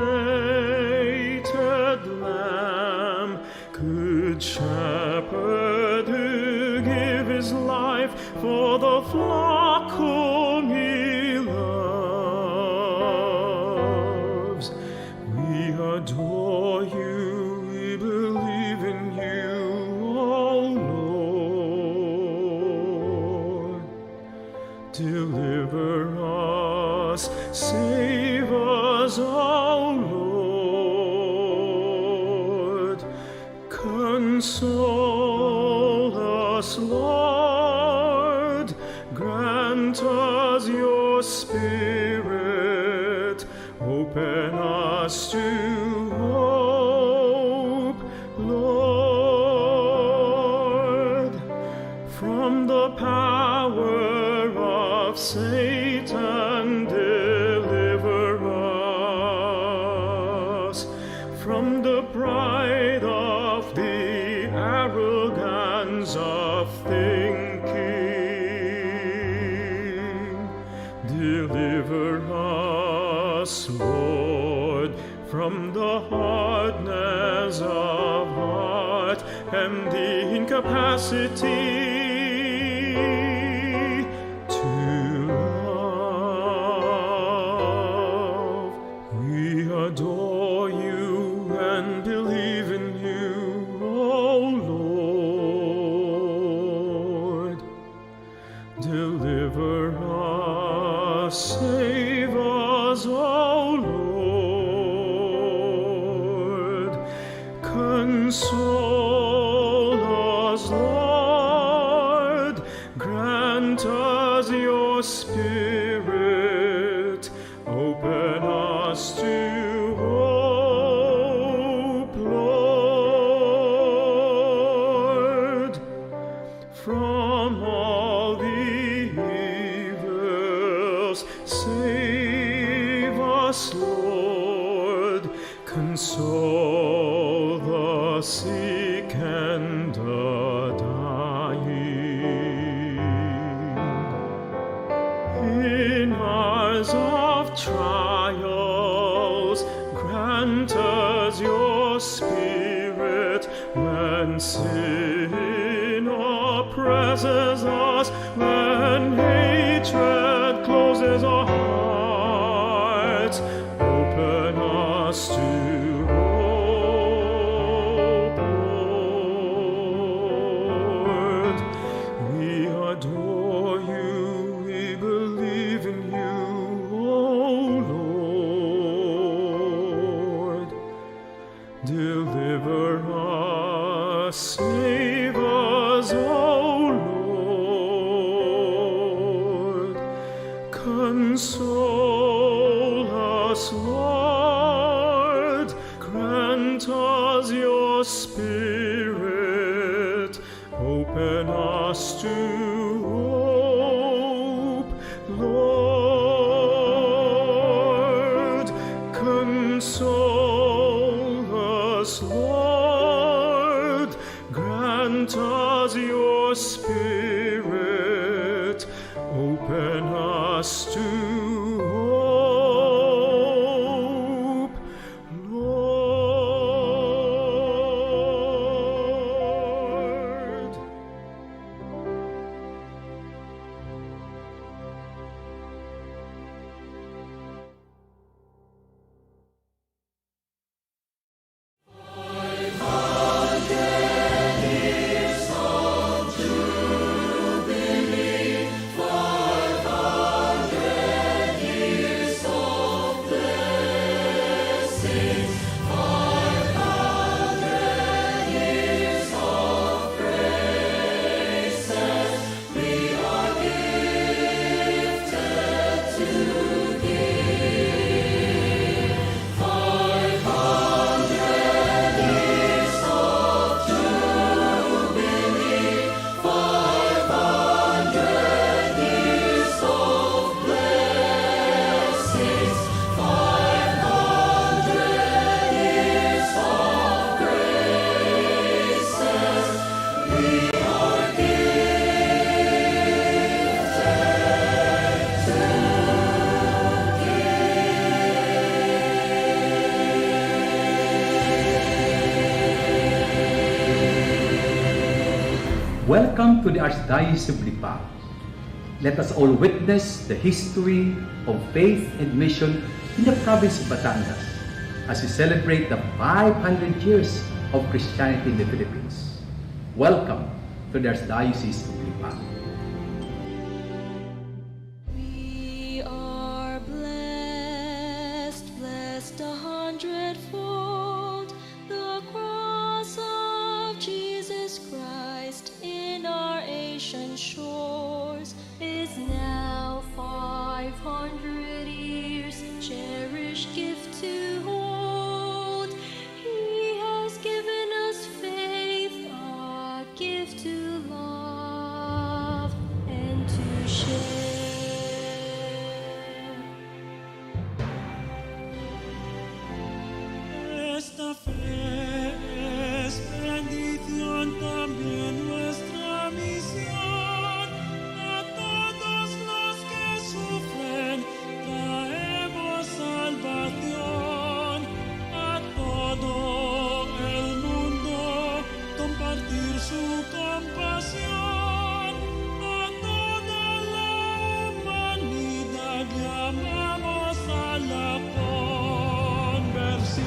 Lamb, Good Shepherd who gave his life for the flock whom he loves. We adore you, we believe in you, O Lord. Deliver us, save us, O Lord. Console us, Lord. Grant us your Spirit. Open us to hope, Lord. From the power of Satan, deliver us. From the pride of the arrogance of thinking, deliver us, Lord, from the hardness of heart and the incapacity to love. We adore you and believe in you, O Lord. Deliver us, save us, O Lord. Console us, Lord. Grant us your Spirit. Open us to hope, Lord. From all the evils, save us, Lord. Console the sick and the dying. In hours of trials, grant us your Spirit. When sin oppresses us, when hatred closes our hearts, open us to hope, Lord. We adore you, we believe in you, O Lord. Deliver us, save us, O Lord. Console us, Lord. Grant us your Spirit. us to hope, Lord. Console us, Lord. Grant us your Spirit. Open us to hope, Lord. Welcome to the Archdiocese of Lipa. Let us all witness the history of faith and mission in the province of Batangas as we celebrate the 500 years of Christianity in the Philippines. Welcome to the Archdiocese of Lipa. We are blessed, blessed 100-fold. The cross of Jesus Christ in our Asian shores is now 500 years, cherished gift to hold. He has given us faith, a gift to love and to share. Esta fe es bendición, también nuestra misión. A todos los que sufren traemos salvación. A todo el mundo compartir su compasión. A toda la humanidad llamamos a la conversión.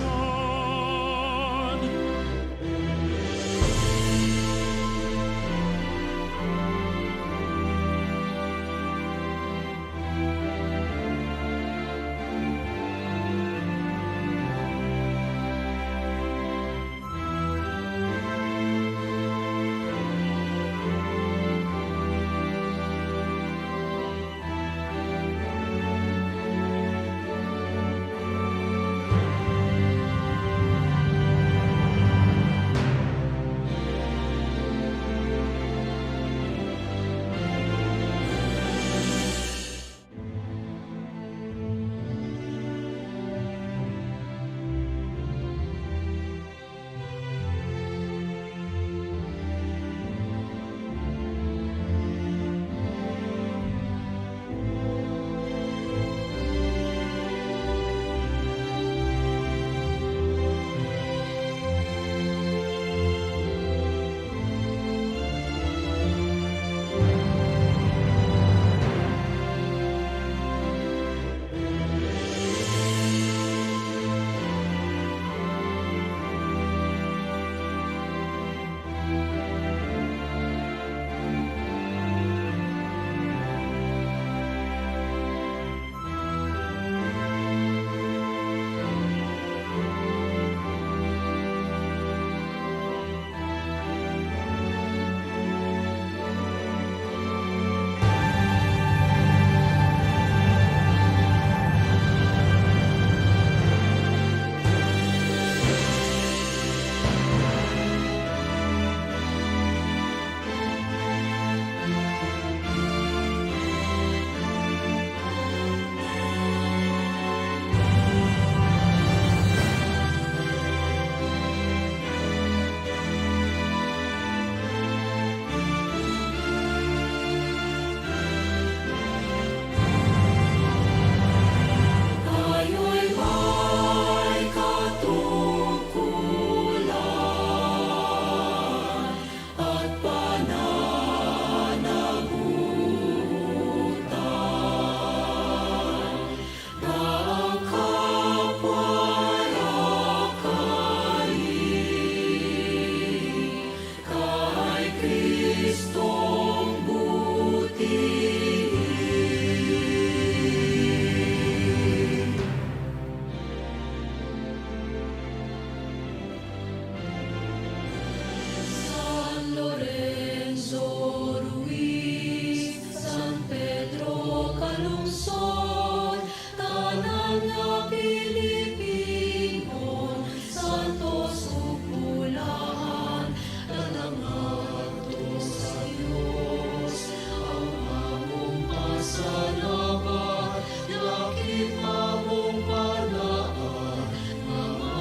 mga Pilipino, Santo sumpulan, nanangato sa Diyos, ang among pasalamat, yakit among panaan, mga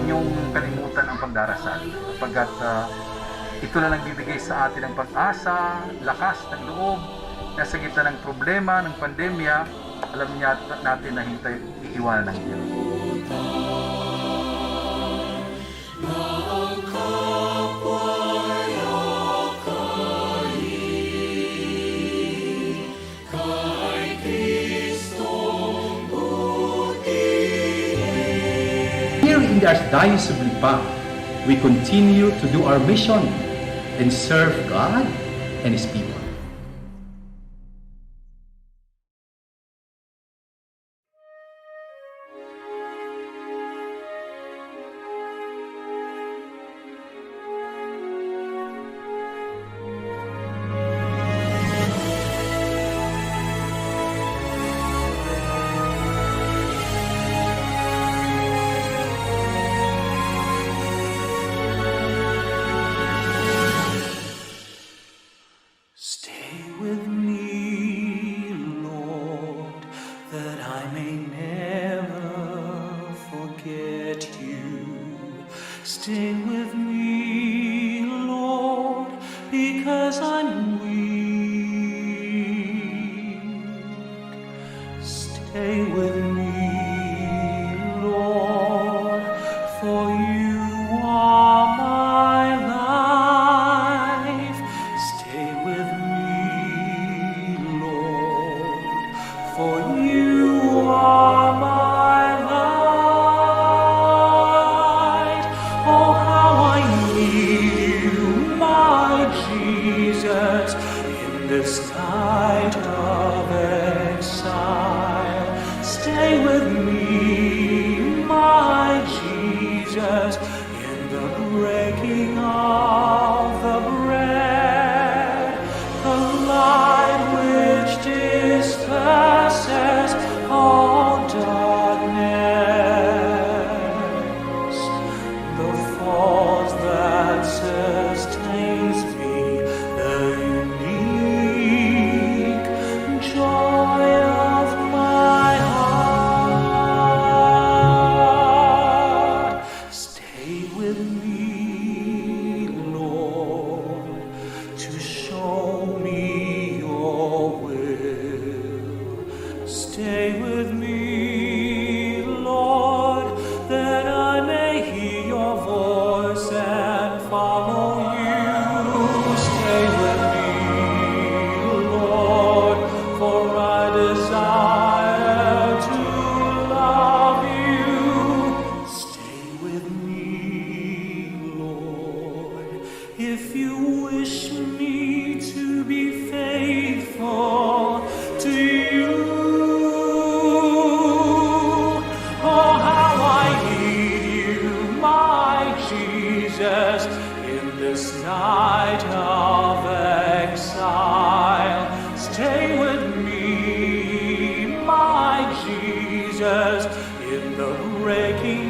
Inyong kalimutan ang pagdarasal, pagkat ito na nagbibigay sa atin ng pag-asa, lakas ng loob, na sa gitna ng problema, ng pandemya, alam niya natin na hintay iiwanan ng Diyos. Here in the Archdiocese of Lipa, we continue to do our mission and serve God and His people. Stay with me, Lord, that I may never forget you. Stay with me, Lord, because I'm weak. Stay with me, Lord, for you are my life. Stay with me, Lord, for you are my light. Oh, how I need you, my Jesus, in this night of exile. Stay with me, my Jesus, in the breaking of the bread, the light which disperses all darkness, the force that sustains me, the unique joy of my heart. Stay with me, Lord, to show me your will. Stay with me, Lord, that I may hear your voice and follow you. Stay with me, Lord, for I desire to love you. Stay with me, Lord, if you wish me to be faithful to you. Oh, how I need you, my Jesus, in this night of exile. Stay with me, my Jesus, in the breaking